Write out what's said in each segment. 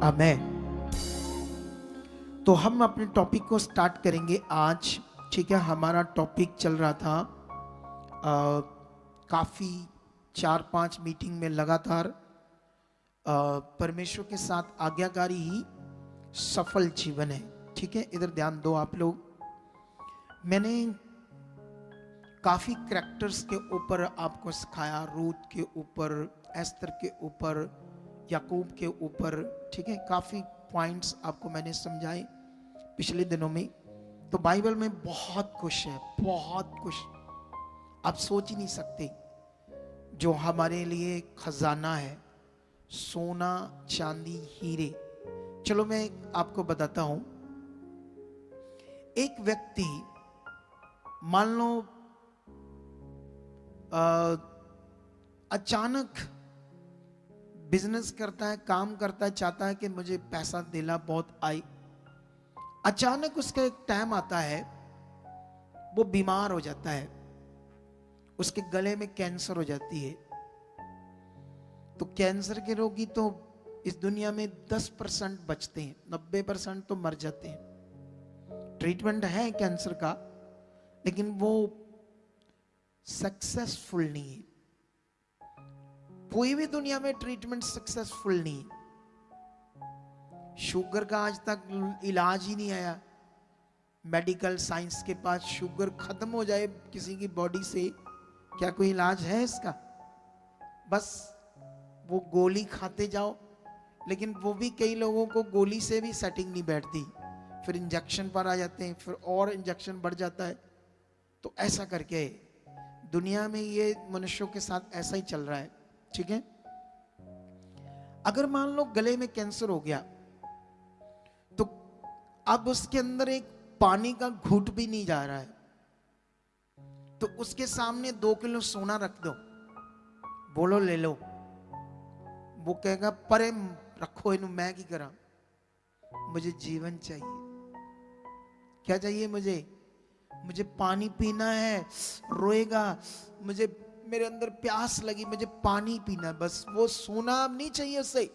आमेन। तो हम अपने टॉपिक को स्टार्ट करेंगे आज। ठीक है, हमारा टॉपिक चल रहा था काफ़ी 4-5 मीटिंग में लगातार परमेश्वर के साथ आज्ञाकारी ही सफल जीवन है। ठीक है, इधर ध्यान दो आप लोग। मैंने काफ़ी करैक्टर्स के ऊपर आपको सिखाया, रूथ के ऊपर, एस्तर के ऊपर, याकूब के ऊपर। ठीक है, काफ़ी पॉइंट्स आपको मैंने समझाए पिछले दिनों में। तो बाइबल में बहुत कुछ है, बहुत कुछ आप सोच ही नहीं सकते जो हमारे लिए खजाना है, सोना चांदी हीरे। चलो मैं आपको बताता हूं। एक व्यक्ति मान लो अचानक बिजनेस करता है, काम करता है, चाहता है कि मुझे पैसा देना बहुत आए। अचानक उसका एक टाइम आता है, वो बीमार हो जाता है, उसके गले में कैंसर हो जाती है। तो कैंसर के रोगी तो इस दुनिया में 10% बचते हैं, 90% तो मर जाते हैं। ट्रीटमेंट है कैंसर का, लेकिन वो सक्सेसफुल नहीं है। कोई भी दुनिया में ट्रीटमेंट सक्सेसफुल नहीं है। शुगर का आज तक इलाज ही नहीं आया। मेडिकल साइंस के पास शुगर खत्म हो जाए किसी की बॉडी से, क्या कोई इलाज है इसका? बस वो गोली खाते जाओ, लेकिन वो भी कई लोगों को गोली से भी सेटिंग नहीं बैठती, फिर इंजेक्शन पर आ जाते हैं, फिर और इंजेक्शन बढ़ जाता है। तो ऐसा करके दुनिया में ये मनुष्यों के साथ ऐसा ही चल रहा है। ठीक है, अगर मान लो गले में कैंसर हो गया, तो अब उसके अंदर एक पानी का घूंट भी नहीं जा रहा है, तो उसके सामने 2 किलो सोना रख दो, बोलो ले लो, वो कहेगा परे रखो इन्हें, मैं की करा, मुझे जीवन चाहिए। क्या चाहिए मुझे? मुझे पानी पीना है। रोएगा, मुझे मेरे अंदर प्यास लगी, मुझे पानी पीना है, बस। वो सोना अब नहीं चाहिए उससे।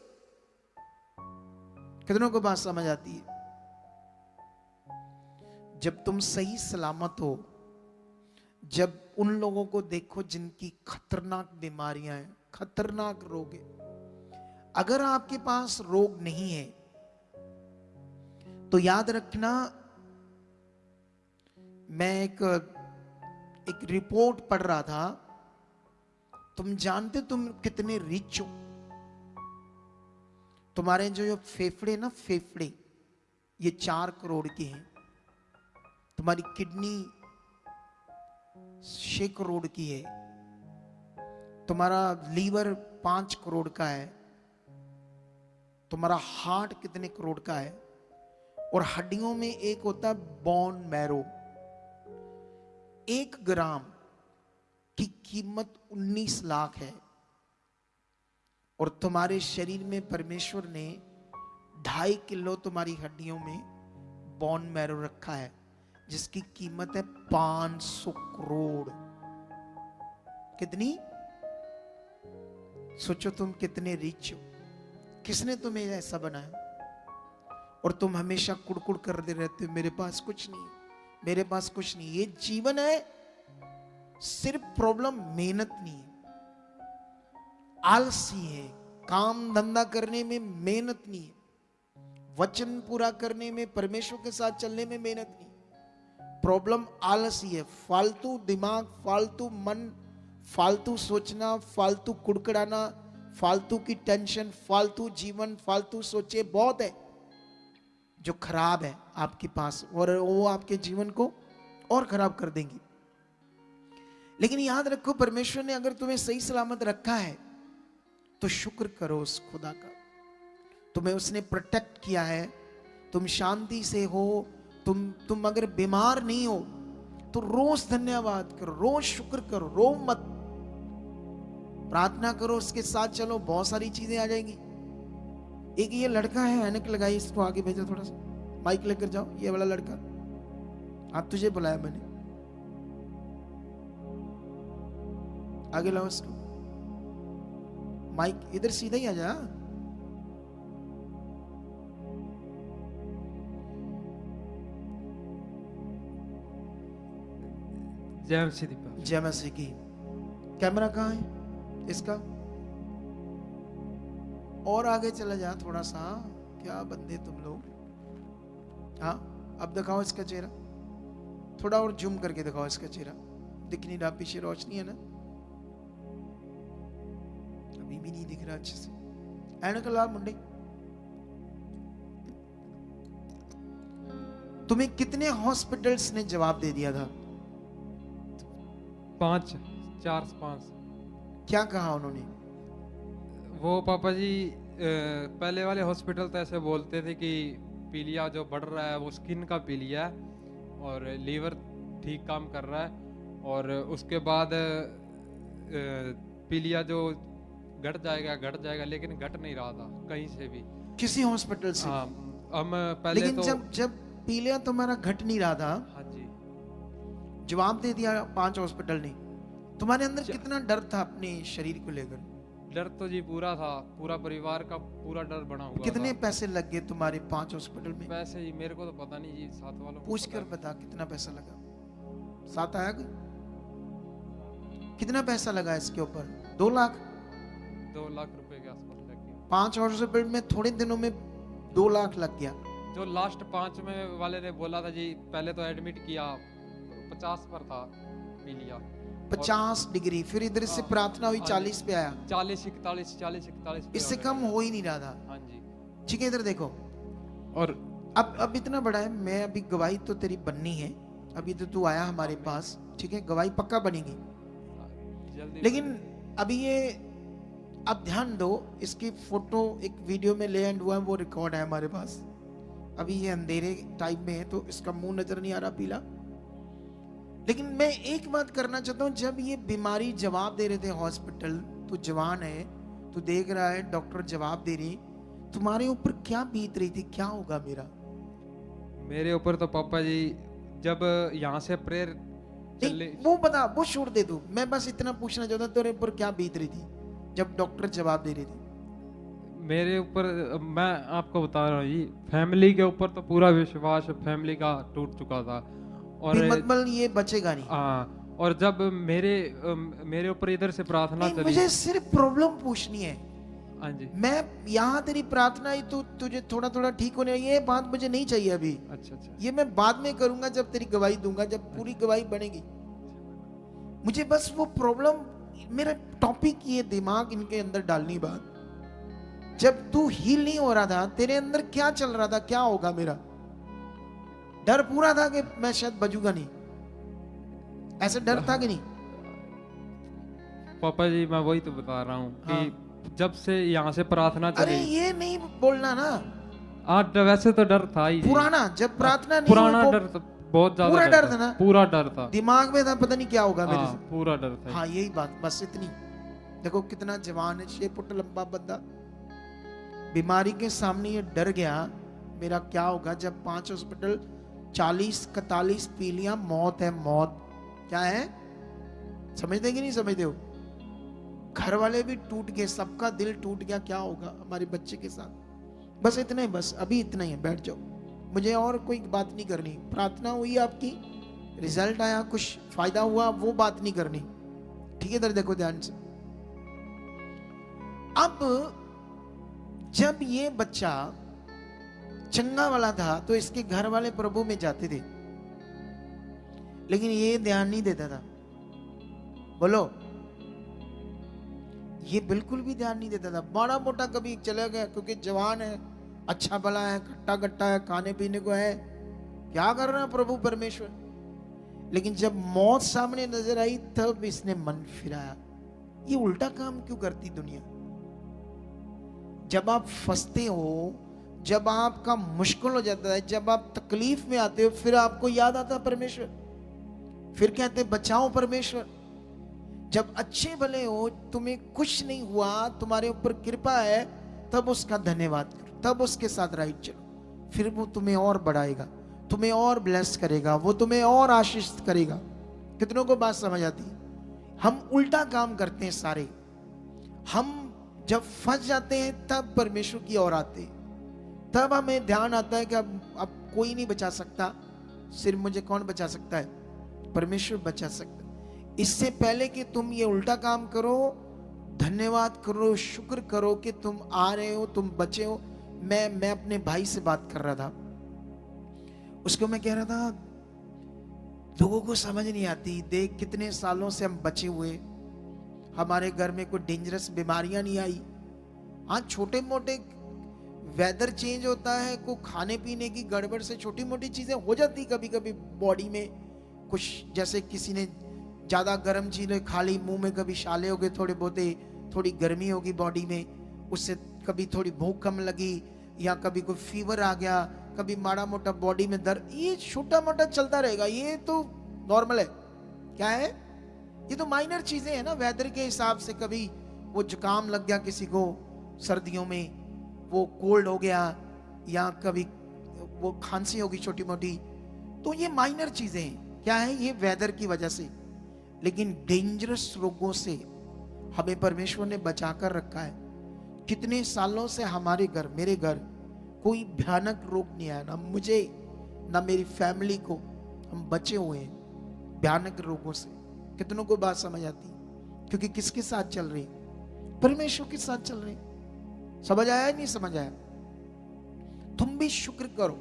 कितनों को बात समझ आती है? जब तुम सही सलामत हो, जब उन लोगों को देखो जिनकी खतरनाक बीमारियां हैं, खतरनाक रोग है, अगर आपके पास रोग नहीं है तो याद रखना, मैं एक रिपोर्ट पढ़ रहा था। तुम जानते तुम कितने रिच हो? तुम्हारे जो फेफड़े ना, फेफड़े ये 4 करोड़ के हैं। तुम्हारी किडनी 6 करोड़ की है। तुम्हारा लीवर 5 करोड़ का है। तुम्हारा हार्ट कितने करोड़ का है? और हड्डियों में एक होता है बोन मैरो। 1 ग्राम की कीमत 19 लाख है। और तुम्हारे शरीर में परमेश्वर ने 2.5 किलो तुम्हारी हड्डियों में बोन मैरो रखा है, जिसकी कीमत है 500 करोड़। कितनी? सोचो तुम कितने रिच हो। किसने तुम्हें ऐसा बनाया? और तुम हमेशा कुड़कुड़ करते रहते हो, मेरे पास कुछ नहीं, मेरे पास कुछ नहीं। ये जीवन है, सिर्फ प्रॉब्लम मेहनत नहीं है, आलसी है, काम धंधा करने में मेहनत नहीं है, वचन पूरा करने में, परमेश्वर के साथ चलने में मेहनत नहीं। प्रॉब्लम आलसी है, फालतू दिमाग, फालतू मन, फालतू सोचना, फालतू कुड़कुड़ाना, फालतू की टेंशन, फालतू जीवन, फालतू सोचे बहुत है जो खराब है आपके पास, और वो आपके जीवन को और खराब कर देंगी। लेकिन याद रखो, परमेश्वर ने अगर तुम्हें सही सलामत रखा है तो शुक्र करो उस खुदा का। तुम्हें उसने प्रोटेक्ट किया है, तुम शांति से हो। तुम अगर बीमार नहीं हो तो रोज धन्यवाद करो, रोज शुक्र करो, रो मत, प्रार्थना करो, उसके साथ चलो, बहुत सारी चीजें आ जाएंगी। एक ये लड़का है, ऐनक लगाई, इसको आगे भेजो, थोड़ा सा माइक लेकर जाओ। ये वाला लड़का, आप तुझे बुलाया मैंने, आगे लाओ इसको। माइक इधर सीधा ही आ जा। जय मसीह दीपा। जय मसीह की। कैमरा कहाँ है इसका? और आगे चला जा थोड़ा सा। क्या बंदे तुम लोग। हाँ अब दिखाओ इसका चेहरा, थोड़ा और जूम करके दिखाओ इसका चेहरा। दिख नहीं रहा, पीछे रोशनी है ना, अभी भी नहीं दिख रहा अच्छे से। ऐनक ला मुंडे। तुम्हें कितने हॉस्पिटल्स ने जवाब दे दिया था? 5, 4 से 5। क्या कहा उन्होंने? वो पापा जी पहले वाले हॉस्पिटल तो ऐसे बोलते थे कि पीलिया जो बढ़ रहा है वो स्किन का पीलिया है और लीवर ठीक काम कर रहा है, और उसके बाद पीलिया जो घट जाएगा, लेकिन घट नहीं रहा था कहीं से भी, किसी हॉस्पिटल से? हाँ हम पहले लेकिन तो जब पीलिया तुम्हारा घट नहीं रहा था, हाँ जी, जवाब दे दिया 5 हॉस्पिटल ने, तुम्हारे अंदर कितना डर था अपने शरीर को लेकर? डर तो जी पूरा था, पूरा परिवार का पूरा डर बना हुआ कितने था। पैसे लग गए तुम्हारे 5 हॉस्पिटल में? पैसे जी मेरे को तो पता नहीं जी, साथ वालों को पूछ पता कर है। बता कितना पैसा लगा। साथ आया कोई? कितना पैसा लगा इसके ऊपर? 2 लाख? 2 लाख रुपए के आसपास लग गया। 5 हॉस्पिटल में थोड़े दिनों में 2 लाख लग गया। जो लास्ट 5 में वाले ने बोला था जी, पहले तो एडमिट किया, 50 पर था पीलिया, 50 डिग्री, फिर इधर से हाँ, प्रार्थना हुई हाँ 40 पे आया। 40 41 पे इससे होने कम लगा। हो ही नहीं रहा था। हाँ जी। ठीक है इधर देखो। और अब इतना बड़ा है, मैं अभी गवाही तो तेरी बननी है, अभी तो तू आया हमारे पास, ठीक है गवाही पक्का बनेगी। जल्दी, लेकिन अभी ये अब ध्यान दो, इसकी फोटो एक वीडियो में ले एंड हुआ है, वो रिकॉर्ड है हमारे पास। अभी ये अंधेरे टाइप में है तो इसका मुंह नजर नहीं आ रहा पीला। लेकिन मैं एक बात करना चाहता हूं, जब ये बीमारी जवाब दे रहे थे हॉस्पिटल, तू जवान है, तू देख रहा है डॉक्टर जवाब दे रही, तुम्हारे ऊपर क्या बीत रही थी? क्या होगा मेरा? मेरे ऊपर तो पापा जी जब यहाँ से प्रेयर चले, वो बता, वो छोड़ दे तू। मैं बस इतना पूछना चाहता हूं, तेरे ऊपर क्या बीत रही थी जब डॉक्टर जवाब दे रहे थे? मेरे ऊपर मैं आपको बता रहा हूँ जी, फैमिली के ऊपर तो पूरा विश्वास फैमिली का टूट चुका था। और मतलब ये बचेगा नहीं। हाँ, और जब मेरे ऊपर इधर से प्रार्थना चली, मुझे सिर्फ प्रॉब्लम पूछनी है। हाँ जी, मैं यहाँ तेरी प्रार्थना ही तो तुझे थोड़ा थोड़ा ठीक होने, ये बात मुझे नहीं चाहिए अभी। अच्छा, ये मैं बाद में करूंगा जब तेरी गवाही दूंगा, जब पूरी गवाही बनेगी। मुझे बस वो प्रॉब्लम, मेरा टॉपिक ये दिमाग इनके अंदर डालनी बात। जब तू हील नहीं हो रहा था, तेरे अंदर क्या चल रहा था? क्या होगा मेरा? डर पूरा था कि मैं शायद बजूंगा नहीं, ऐसा डर था कि नहीं? पापा जी मैं वही तो बता रहा हूँ हाँ। कि जब से यहाँ से प्रार्थना अरे चली, ये नहीं बोलना ना, आज वैसे तो डर था ही जी। पुराना, जब प्रार्थना नहीं पुराना हुई, डर तो बहुत ज्यादा पूरा डर था ना? पूरा डर था, दिमाग में था पता नहीं क्या होगा मेरे हाँ, से। पूरा डर था। हाँ यही बात, बस इतनी। देखो कितना जवान है, 6 फुट लंबा बंदा, बीमारी के सामने ये डर गया, मेरा क्या होगा जब 5 हॉस्पिटल, 40-41 पीलियां, मौत है मौत। क्या है? समझते कि नहीं समझते हो? घर वाले भी टूट गए, सबका दिल टूट गया, क्या होगा हमारे बच्चे के साथ? बस इतना ही, बस अभी इतना ही है, बैठ जाओ, मुझे और कोई बात नहीं करनी। प्रार्थना हुई आपकी, रिजल्ट आया, कुछ फायदा हुआ, वो बात नहीं करनी। ठीक है इधर देखो ध्यान से। अब जब ये बच्चा चंगा वाला था तो इसके घर वाले प्रभु में जाते थे, लेकिन ये ध्यान नहीं देता था। बोलो, ये बिल्कुल भी ध्यान नहीं देता था। बड़ा मोटा कभी चला गया, क्योंकि जवान है, अच्छा भला है, खट्टा खट्टा है, खाने पीने को है, क्या कर रहा है प्रभु परमेश्वर। लेकिन जब मौत सामने नजर आई तब इसने मन फिराया। ये उल्टा काम क्यों करती दुनिया? जब आप फंसते हो, जब आपका मुश्किल हो जाता है, जब आप तकलीफ में आते हो, फिर आपको याद आता परमेश्वर, फिर कहते बचाओ परमेश्वर। जब अच्छे भले हो, तुम्हें कुछ नहीं हुआ, तुम्हारे ऊपर कृपा है, तब उसका धन्यवाद करो, तब उसके साथ राइट चलो, फिर वो तुम्हें और बढ़ाएगा, तुम्हें और ब्लेस करेगा, वो तुम्हें और आशीष करेगा। कितनों को बात समझ आती? हम उल्टा काम करते हैं सारे। हम जब फंस जाते हैं तब परमेश्वर की ओर आते हैं, तब हमें ध्यान आता है कि अब कोई नहीं बचा सकता, सिर्फ मुझे कौन बचा सकता है? परमेश्वर बचा सकता है। इससे पहले कि तुम ये उल्टा काम करो, धन्यवाद करो, शुक्र करो कि तुम आ रहे हो, तुम बचे हो। मैं अपने भाई से बात कर रहा था, उसको मैं कह रहा था लोगों को समझ नहीं आती, देख कितने सालों से हम बचे हुए, हमारे घर में कोई डेंजरस बीमारियां नहीं आई। हाँ, छोटे मोटे वेदर चेंज होता है, को खाने पीने की गड़बड़ से छोटी मोटी चीजें हो जाती कभी कभी बॉडी में कुछ, जैसे किसी ने ज्यादा गर्म चीजें खा ली, मुंह में कभी छाले हो गए थोड़े बहुते, थोड़ी गर्मी होगी बॉडी में, उससे कभी थोड़ी भूख कम लगी, या कभी कोई फीवर आ गया, कभी माड़ा मोटा बॉडी में दर्द, ये छोटा मोटा चलता रहेगा, ये तो नॉर्मल है। क्या है? ये तो माइनर चीजें हैं ना, वेदर के हिसाब से कभी वो जुकाम लग गया किसी को सर्दियों में, वो कोल्ड हो गया, या कभी वो खांसी होगी छोटी मोटी, तो ये माइनर चीजें हैं। क्या है? ये वेदर की वजह से। लेकिन डेंजरस रोगों से हमें परमेश्वर ने बचा कर रखा है। कितने सालों से हमारे घर, मेरे घर कोई भयानक रोग नहीं आया, ना मुझे ना मेरी फैमिली को, हम बचे हुए हैं भयानक रोगों से। कितनों को बात समझ आती? क्योंकि किसके साथ चल रही? परमेश्वर के साथ चल रही। समझ आया? नहीं समझ आया? तुम भी शुक्र करो।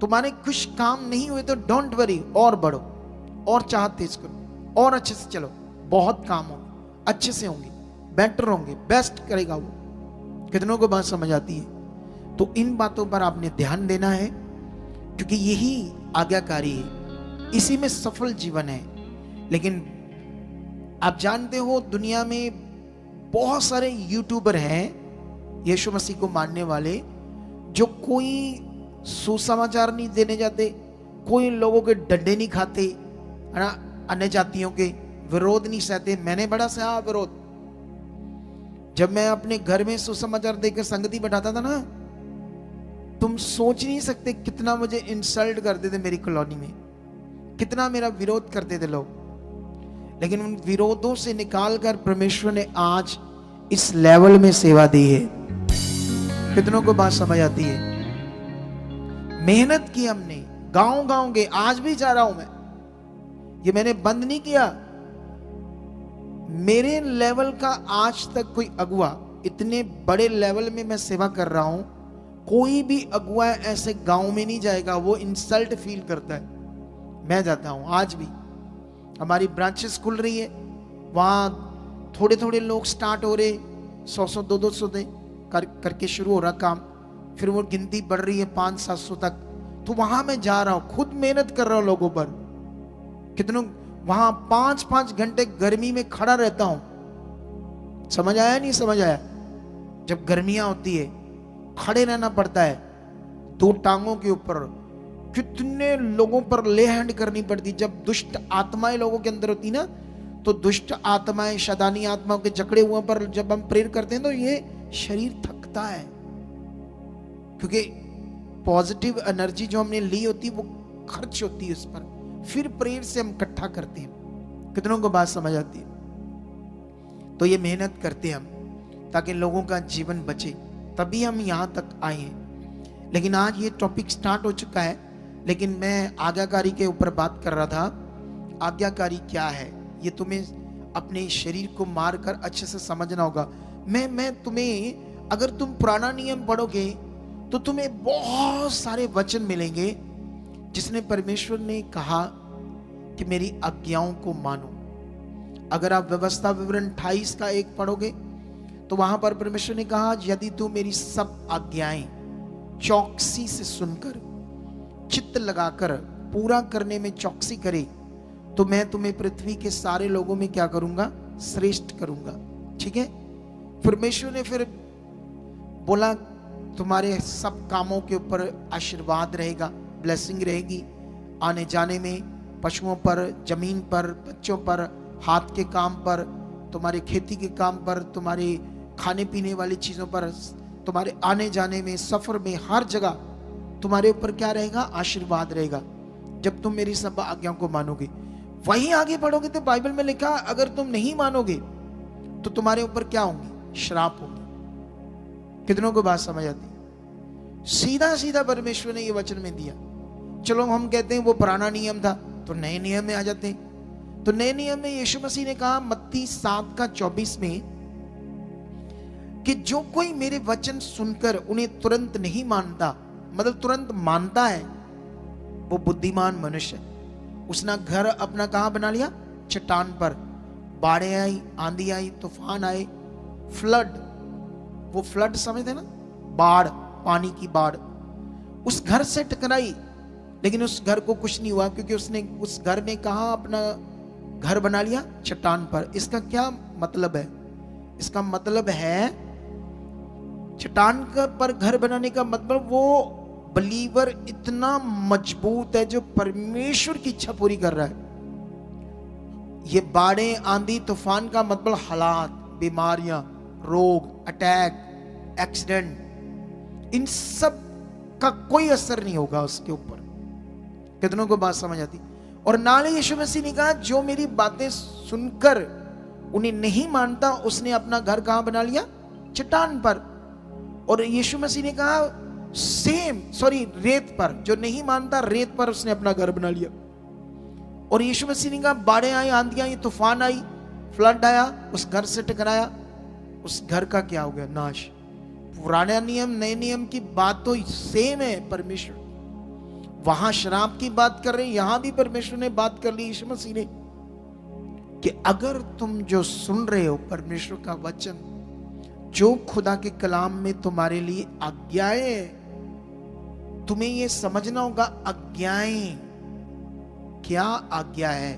तुम्हारे कुछ काम नहीं हुए तो डोंट वरी, और बढ़ो, और चाहत तेज करो, और अच्छे से चलो, बहुत काम होंगे, अच्छे से होंगे, बेटर होंगे, बेस्ट करेगा वो। कितनों को बात समझ आती है? तो इन बातों पर आपने ध्यान देना है, क्योंकि यही आज्ञाकारी है, इसी में सफल जीवन है। लेकिन आप जानते हो दुनिया में बहुत सारे यूट्यूबर हैं यीशु मसीह को मानने वाले, जो कोई सुसमाचार नहीं देने जाते, कोई लोगों के डंडे नहीं खाते, है ना, अन्य जातियों के विरोध नहीं सहते। मैंने बड़ा सहा विरोध, जब मैं अपने घर में सुसमाचार देकर संगति बैठाता था ना, तुम सोच नहीं सकते कितना मुझे इंसल्ट करते थे मेरी कॉलोनी में, कितना मेरा विरोध करते थे लोग। लेकिन उन विरोधों से निकालकर परमेश्वर ने आज इस लेवल में सेवा दी है। कितनों को बात समझ आती है? मेहनत की हमने, गांव गांव गए, आज भी जा रहा हूं मैं, ये मैंने बंद नहीं किया। मेरे लेवल का आज तक कोई अगुआ, इतने बड़े लेवल में मैं सेवा कर रहा हूं, कोई भी अगुआ ऐसे गांव में नहीं जाएगा, वो इंसल्ट फील करता है। मैं जाता हूं, आज भी हमारी ब्रांचेस खुल रही है, वहां थोड़े थोड़े लोग स्टार्ट हो रहे, 100 200 दे करके शुरू हो रहा काम, फिर वो गिनती बढ़ रही है 500-700 तक। तो वहां मैं जा रहा हूं, खुद मेहनत कर रहा हूं लोगों पर। कितनों वहां 5-5 घंटे गर्मी में खड़ा रहता हूं। समझ आया? नहीं समझ आया? जब गर्मियां होती है खड़े रहना पड़ता है, 2 टांगों के ऊपर, कितने लोगों पर ले हैंड करनी पड़ती। जब दुष्ट आत्माएं लोगों के अंदर होती ना, तो दुष्ट आत्माएं, शैतानी आत्माओं के जकड़े हुए पर जब हम प्रेयर करते हैं तो ये शरीर थकता है, क्योंकि पॉजिटिव एनर्जी जो हमने ली होती वो खर्च होती है उस पर, फिर प्रेयर से हम इकट्ठा करते हैं। कितनों को बात समझ आती है? तो ये मेहनत करते हैं हम ताकि लोगों का जीवन बचे, तभी हम यहां तक आए हैं। लेकिन आज ये टॉपिक स्टार्ट हो चुका है, लेकिन मैं आज्ञाकारी के ऊपर बात कर रहा था। आज्ञाकारी क्या है ये तुम्हें अपने शरीर को मारकर अच्छे से समझना होगा। मैं तुम्हें, अगर तुम पुराना नियम पढ़ोगे तो तुम्हें बहुत सारे वचन मिलेंगे जिसने परमेश्वर ने कहा कि मेरी आज्ञाओं को मानो। अगर आप व्यवस्था विवरण 28 का 1 पढ़ोगे तो वहां पर परमेश्वर ने कहा, यदि तू मेरी सब आज्ञाएं चौकसी से सुनकर, चित्त लगाकर पूरा करने में चौकसी करे, तो मैं तुम्हें पृथ्वी के सारे लोगों में क्या करूंगा? श्रेष्ठ करूंगा। ठीक है? परमेश्वर ने फिर बोला, तुम्हारे सब कामों के ऊपर आशीर्वाद रहेगा, ब्लेसिंग रहेगी, आने जाने में, पशुओं पर, जमीन पर, बच्चों पर, हाथ के काम पर, तुम्हारे खेती के काम पर, तुम्हारे खाने पीने वाली चीजों पर, तुम्हारे आने जाने में, सफर में, हर जगह तुम्हारे ऊपर क्या रहेगा? आशीर्वाद रहेगा, जब तुम मेरी सब आज्ञाओं को मानोगे। वहीं आगे पढ़ोगे तो बाइबल में लिखा, अगर तुम नहीं मानोगे तो तुम्हारे ऊपर क्या होंगे? श्राप होंगे। कितनों को बात समझ आती? सीधा सीधा परमेश्वर ने ये वचन में दिया। चलो हम कहते हैं वो पुराना नियम था, तो नए नियम में आ जाते हैं। तो नए नियम में यीशु मसीह ने कहा मत्ती 7:24 में कि जो कोई मेरे वचन सुनकर उन्हें तुरंत नहीं मानता, मतलब तुरंत मानता है, वो बुद्धिमान मनुष्य है। उसने घर अपना कहां बना लिया? चट्टान पर। बाढ़ें आई, आंधी आई, तूफान आए, फ्लड, वो फ्लड समझते ना, बाढ़, पानी की बाढ़, उस घर से टकराई, लेकिन उस घर को कुछ नहीं हुआ क्योंकि उसने, उस घर ने कहा अपना घर बना लिया? चट्टान पर। इसका क्या मतलब है? इसका मतलब है चट्टान पर घर बनाने का मतलब वो बिलीवर इतना मजबूत है जो परमेश्वर की इच्छा पूरी कर रहा है। ये बाढ़ें, आंधी, तूफान का मतलब हालात, बीमारियां, रोग, अटैक, एक्सीडेंट, इन सब का कोई असर नहीं होगा उसके ऊपर। कितनों को बात समझ आती? और नाले यीशु मसीह ने कहा जो मेरी बातें सुनकर उन्हें नहीं मानता, उसने अपना घर कहां बना लिया? चट्टान पर। और यीशु मसीह ने कहा रेत पर। जो नहीं मानता, रेत पर उसने अपना घर बना लिया। और यीशु मसीह ने कहा बाढ़ें आई, आंधियां आई, तूफान आई, फ्लड आया, उस घर से टकराया, उस घर का क्या हो गया? नाश। पुराना नियम नए नियम की बात तो सेम है। परमेश्वर वहां शराब की बात कर रहे हैं, यहां भी परमेश्वर ने बात कर ली यीशु मसीह ने कि अगर तुम जो सुन रहे हो परमेश्वर का वचन, जो खुदा के कलाम में तुम्हारे लिए आज्ञाएं, तुम्हें यह समझना होगा आज्ञाएं क्या आज्ञा है।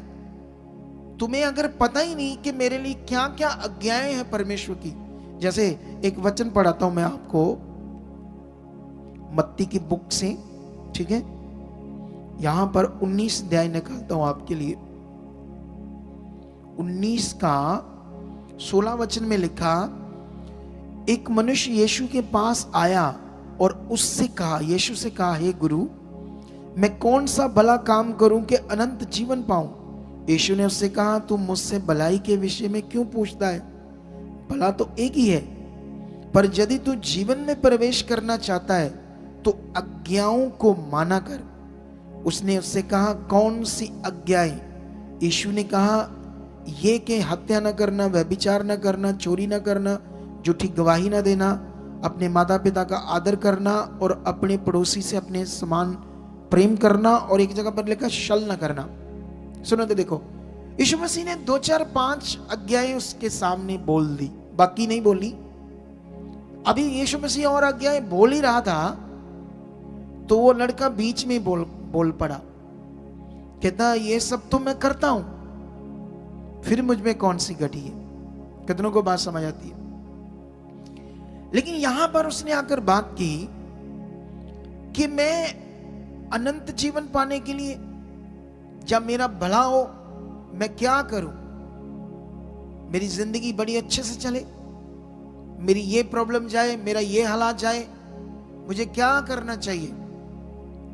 तुम्हें अगर पता ही नहीं कि मेरे लिए क्या क्या आज्ञाएं हैं परमेश्वर की, जैसे एक वचन पढ़ाता हूं मैं आपको मत्ती की बुक से, ठीक है? यहां पर 19 अध्याय निकालता हूं आपके लिए। 19 का 16 वचन में लिखा, एक मनुष्य यीशु के पास आया और उससे कहा, यीशु से कहा, हे गुरु, मैं कौन सा भला काम करूं कि अनंत जीवन पाऊं? यीशु ने उससे कहा, तू मुझसे भलाई के विषय में क्यों पूछता है? भला तो एक ही है, पर यदि तू जीवन में प्रवेश करना चाहता है तो आज्ञाओं को माना कर। उसने उससे कहा, कौन सी आज्ञाएं? यीशु ने कहा, ये कि हत्या न करना, व्यभिचार न करना, चोरी न करना, झूठी गवाही न देना, अपने माता पिता का आदर करना और अपने पड़ोसी से अपने समान प्रेम करना, और एक जगह पर लिखा छल न करना। सुनो तो देखो, यीशु मसीह ने 2 4 5 आज्ञाएं उसके सामने बोल दी, बाकी नहीं बोली। अभी यीशु मसीह और आज्ञाएं बोल ही रहा था तो वो लड़का बीच में बोल पड़ा, कहता ये सब तो मैं करता हूं, फिर मुझ में कौन सी घटी है? कितनों को बात समझ आती है? लेकिन यहां पर उसने आकर बात की कि मैं अनंत जीवन पाने के लिए, जब मेरा भला हो, मैं क्या करूं? मेरी जिंदगी बड़ी अच्छे से चले, मेरी ये प्रॉब्लम जाए, मेरा ये हालात जाए, मुझे क्या करना चाहिए?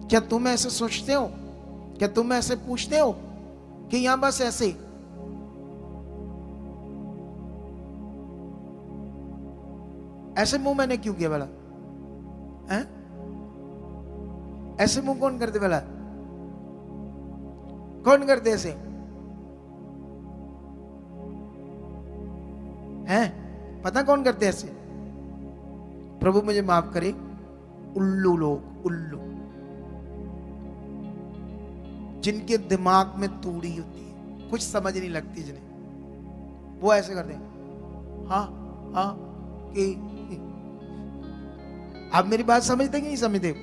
क्या तुम ऐसे सोचते हो? क्या तुम ऐसे पूछते हो कि यहां बस ऐसे? ऐसे मुंह मैंने क्यों किया भला? हैं? ऐसे मुंह कौन करते भला? कौन करते ऐसे? हैं? पता कौन करते ऐसे? प्रभु मुझे माफ करे, उल्लू लोग, उल्लू, जिनके दिमाग में तूड़ी होती है, कुछ समझ नहीं लगती जिन्हें, वो ऐसे करते हैं। हाँ हाँ कि आप मेरी बात समझते कि नहीं समझते?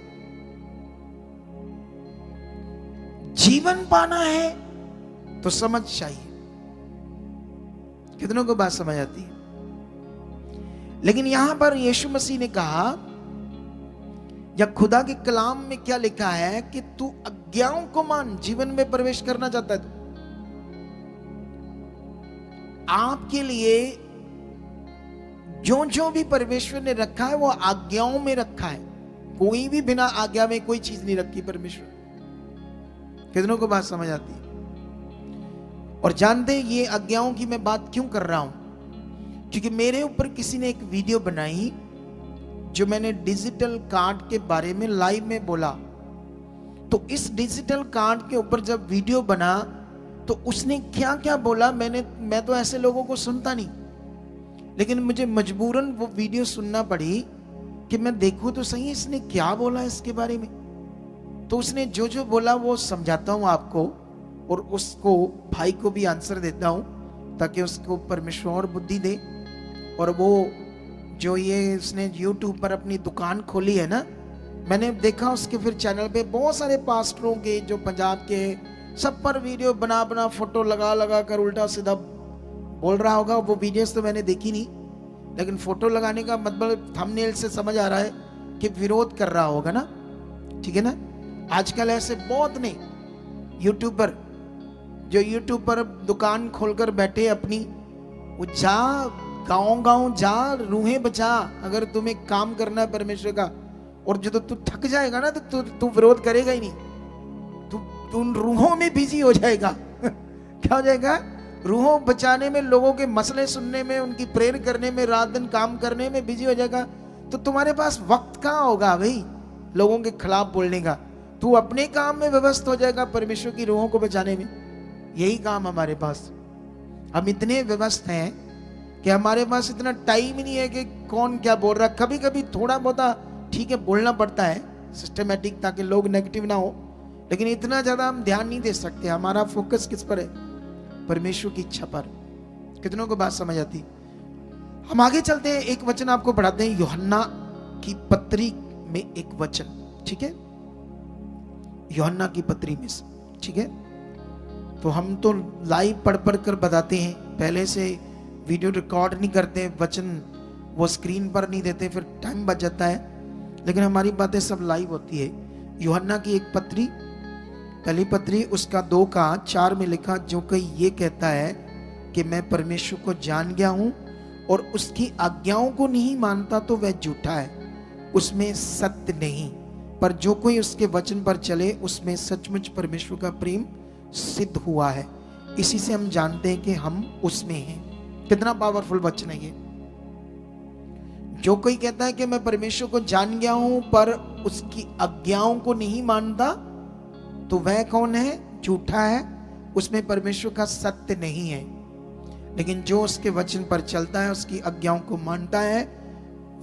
जीवन पाना है तो समझ चाहिए। कितनों को बात समझ आती है? लेकिन यहां पर यीशु मसीह ने कहा, या खुदा के कलाम में क्या लिखा है कि तू आज्ञाओं को मान, जीवन में प्रवेश करना चाहता है तू। आपके लिए जो जो भी परमेश्वर ने रखा है वो आज्ञाओं में रखा है। कोई भी बिना आज्ञा में कोई चीज नहीं रखी परमेश्वर। कितनों को बात समझ आती है? और जानते ये आज्ञाओं की मैं बात क्यों कर रहा हूं? क्योंकि मेरे ऊपर किसी ने एक वीडियो बनाई जो मैंने डिजिटल कार्ड के बारे में लाइव में बोला। तो इस डिजिटल कार्ड के ऊपर जब वीडियो बना तो उसने क्या क्या बोला, मैं तो ऐसे लोगों को सुनता नहीं, लेकिन मुझे मजबूरन वो वीडियो सुनना पड़ी कि मैं देखूं तो सही इसने क्या बोला इसके बारे में। तो उसने जो जो बोला वो समझाता हूं आपको, और उसको भाई को भी आंसर देता हूं ताकि उसको परमेश्वर और बुद्धि दे। और वो जो ये उसने YouTube पर अपनी दुकान खोली है ना, मैंने देखा उसके फिर चैनल पे बहुत सारे पास्टरों के जो पंजाब के, सब पर वीडियो बना बना फोटो लगा लगा कर उल्टा सीधा बोल रहा होगा। वो वीडियोस तो मैंने देखी नहीं, लेकिन फोटो लगाने का मतलब थंबनेल से समझ आ रहा है कि विरोध कर रहा होगा ना, ठीक है ना। आजकल ऐसे बहुत ने यूट्यूबर जो यूट्यूब पर दुकान खोलकर बैठे अपनी, वो जा गाँव गाँव जा, रूहें बचा, अगर तुम्हें काम करना है परमेश्वर का। और जो तू थक जाएगा ना तो तू विरोध करेगा ही नहीं, तू उन रूहों में बिजी हो जाएगा क्या हो जाएगा? रूहों बचाने में, लोगों के मसले सुनने में, उनकी प्रेयर करने में, रात दिन काम करने में बिजी हो जाएगा। तो तुम्हारे पास वक्त कहाँ होगा भाई लोगों के खिलाफ बोलने का? तू अपने काम में व्यस्त हो जाएगा परमेश्वर की रूहों को बचाने में। यही काम हमारे पास, हम इतने व्यस्त हैं कि हमारे पास इतना टाइम ही नहीं है कि कौन क्या बोल रहा है। कभी कभी थोड़ा बहुत ठीक है बोलना पड़ता है सिस्टमेटिक, ताकि लोग नेगेटिव ना हो, लेकिन इतना ज्यादा हम ध्यान नहीं दे सकते। हमारा फोकस किस पर है? परमेश्वर की इच्छा पर। कितनों को बात समझ आती? हम आगे चलते हैं, एक वचन आपको पढ़ाते हैं यूहन्ना की पत्री में एक वचन, ठीक है, यूहन्ना की पत्री में से, ठीक है। तो हम तो लाइव पढ़ पढ़ कर बताते हैं, पहले से वीडियो रिकॉर्ड नहीं करते, वचन वो स्क्रीन पर नहीं देते, फिर टाइम बच जाता है, लेकिन हमारी बातें सब लाइव होती है। यूहन्ना की एक पत्री, पहली पत्री उसका 2:4 में लिखा, जो कि ये कहता है कि मैं परमेश्वर को जान गया हूं और उसकी आज्ञाओं को नहीं मानता तो वह झूठा है, उसमें सत्य नहीं, पर जो कोई उसके वचन पर चले उसमें सचमुच परमेश्वर का प्रेम सिद्ध हुआ है। इसी से हम जानते हैं कि हम उसमें हैं। कितना पावरफुल वचन है ये। जो कोई कहता है कि मैं परमेश्वर को जान गया हूं पर उसकी आज्ञाओं को नहीं मानता तो वह कौन है? झूठा है, उसमें परमेश्वर का सत्य नहीं है। लेकिन जो उसके वचन पर चलता है, उसकी आज्ञाओं को मानता है,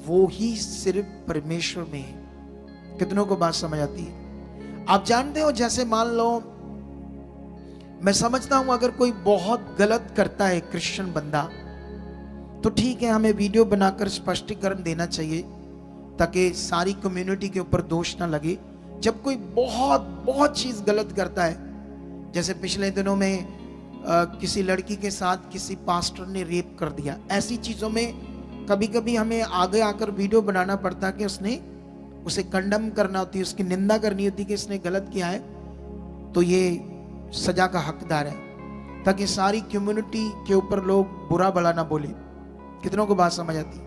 वो ही सिर्फ परमेश्वर में है। कितनों को बात समझ आती है? आप जानते हो, जैसे मान लो मैं समझता हूं अगर कोई बहुत गलत करता है क्रिश्चियन बंदा, तो ठीक है, हमें वीडियो बनाकर स्पष्टीकरण देना चाहिए ताकि सारी कम्युनिटी के ऊपर दोष ना लगे। जब कोई बहुत बहुत चीज गलत करता है, जैसे पिछले दिनों में किसी लड़की के साथ किसी पास्टर ने रेप कर दिया, ऐसी चीजों में कभी कभी हमें आगे आकर वीडियो बनाना पड़ता है कि उसे कंडम करना होती है, उसकी निंदा करनी होती है कि इसने गलत किया है, तो ये सजा का हकदार है, ताकि सारी कम्युनिटी के ऊपर लोग बुरा भला ना बोले। कितनों को बात समझ आती?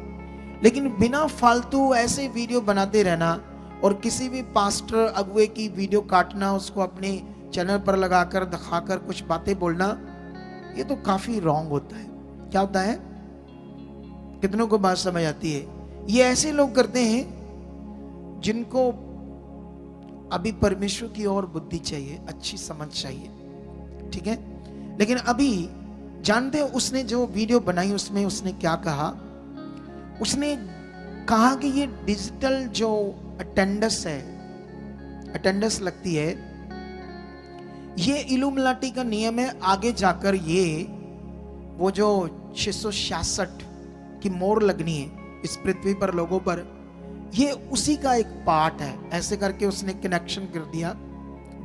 लेकिन बिना फालतू ऐसे वीडियो बनाते रहना और किसी भी पास्टर अगुए की वीडियो काटना, उसको अपने चैनल पर लगाकर दिखाकर कुछ बातें बोलना, ये तो काफी रॉन्ग होता है। क्या होता है? कितनों को बात समझ आती है? ये ऐसे लोग करते हैं जिनको अभी परमेश्वर की और बुद्धि चाहिए, अच्छी समझ चाहिए, ठीक है। लेकिन अभी जानते हो उसने जो वीडियो बनाई उसमें उसने क्या कहा? उसने कहा कि ये डिजिटल जो अटेंडेंस है, अटेंडेंस लगती है, ये इल्यूमिनाटी का नियम है। आगे जाकर ये वो जो 666 की मोहर लगनी है इस पृथ्वी पर लोगों पर, ये उसी का एक पार्ट है। ऐसे करके उसने कनेक्शन कर दिया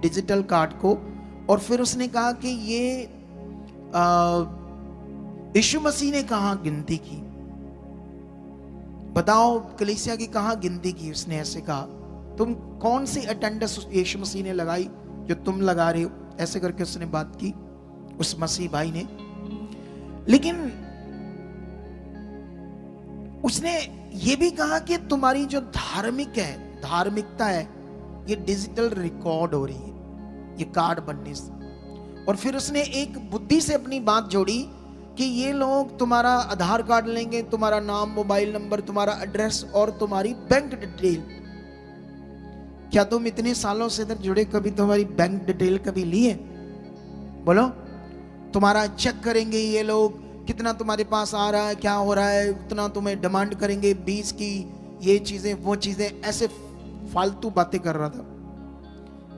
डिजिटल कार्ड को, और फिर उसने कहा कि ये यीशु मसीह ने कहां गिनती की? बताओ कलीसिया की कहां गिनती की? उसने ऐसे कहा, तुम कौन सी अटेंडेंस यीशु मसीह ने लगाई जो तुम लगा रहे हो? ऐसे करके उसने बात की उस मसीह भाई ने। लेकिन उसने ये भी कहा कि तुम्हारी जो धार्मिकता है, ये डिजिटल रिकॉर्ड हो रही है, ये कार्ड बनने से। और फिर उसने एक बुद्धि से अपनी बात जोड़ी कि ये लोग तुम्हारा आधार कार्ड लेंगे, तुम्हारा नाम, मोबाइल नंबर, तुम्हारा एड्रेस और तुम्हारी बैंक डिटेल। क्या तुम इतने सालों से इधर जुड़े, कभी तुम्हारी बैंक डिटेल कभी ली है? बोलो। तुम्हारा चेक करेंगे ये लोग, कितना तुम्हारे पास आ रहा है, क्या हो रहा है, उतना तुम्हें डिमांड करेंगे, बीज की ये चीजें वो चीजें, ऐसे फालतू बातें कर रहा था।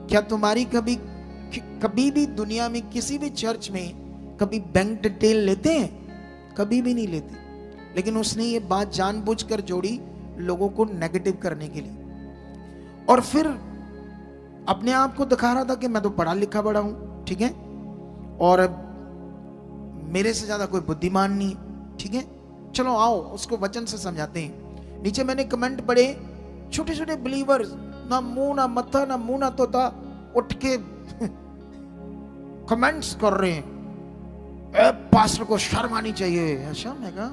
क्या तुम्हारी कभी भी दुनिया में किसी भी चर्च में कभी बैंक डिटेल लेते हैं? कभी भी नहीं लेते। लेकिन उसने ये बात जानबूझकर जोड़ी लोगों को नेगेटिव करने के लिए, और फिर अपने आप को दिखा रहा था कि मैं तो पढ़ा लिखा बड़ा हूं, ठीक है, और मेरे से ज्यादा कोई बुद्धिमान नहीं, ठीक है। चलो आओ उसको वचन से समझाते हैं। नीचे मैंने कमेंट पढ़े, छोटे छोटे बिलीवर्स, ना मुंह ना मत्था ना मुंह ना तोता, उठ के कमेंट्स कर रहे हैं, पास्टर को शर्म आनी चाहिए। अच्छा, मैं कहा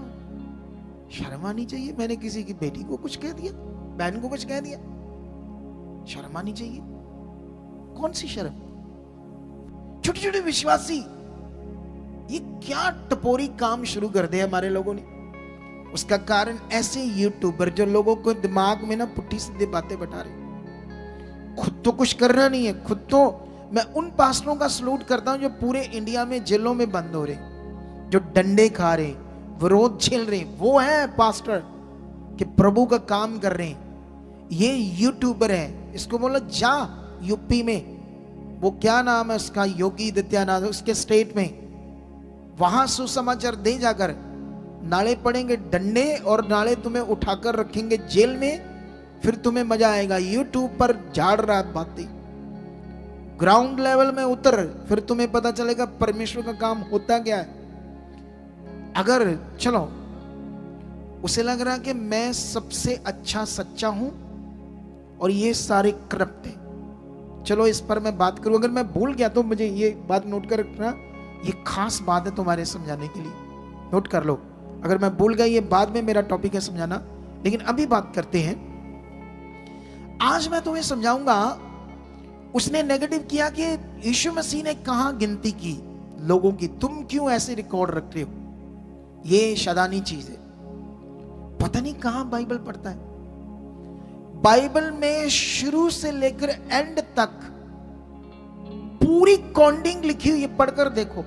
शर्म आनी चाहिए? मैंने किसी की बेटी को कुछ कह दिया, बहन को कुछ कह दिया? शर्म आनी चाहिए? कौन सी शर्म? छोटे छोटे विश्वासी ये क्या टपोरी काम शुरू कर दिया हमारे लोगों ने। उसका कारण ऐसे यूट्यूबर जो लोगों को दिमाग में ना पुट्ठी सीधी बातें बैठा रहे, खुद तो कुछ करना नहीं है। खुद तो मैं उन पास्टरों का सलूट करता हूं जो पूरे इंडिया में जेलों में बंद हो रहे, जो डंडे खा रहे, विरोध झेल रहे, वो है पास्टर कि प्रभु का काम कर रहे हैं। ये यूट्यूबर है, इसको बोलो जा यूपी में, वो क्या नाम है उसका, योगी आदित्यनाथ, उसके स्टेट में, वहां सुसमाचार दे जाकर, नाले पड़ेंगे डंडे और नाले तुम्हें उठाकर रखेंगे जेल में, फिर तुम्हें मजा आएगा। यूट्यूब पर झाड़ रहा है बातें, ग्राउंड लेवल में उतर, फिर तुम्हें पता चलेगा परमेश्वर का काम होता क्या है। अगर चलो उसे लग रहा कि मैं सबसे अच्छा सच्चा हूं और ये सारे करप्ट हैं, चलो इस पर मैं बात करूं। अगर मैं भूल गया तो मुझे ये बात नोट कर रखना, ये खास बात है तुम्हारे समझाने के लिए, नोट कर लो। अगर मैं भूल गया, ये बाद में मेरा टॉपिक है समझाना, लेकिन अभी बात करते हैं। आज मैं तुम्हें समझाऊंगा, उसने नेगेटिव किया कि यीशु मसीह ने कहां गिनती की लोगों की, तुम क्यों ऐसे रिकॉर्ड रख रहे हो। ये शैतानी चीज है, पता नहीं कहां बाइबल पढ़ता है। बाइबल में शुरू से लेकर एंड तक पूरी काउंटिंग लिखी हुई है, पढ़कर देखो।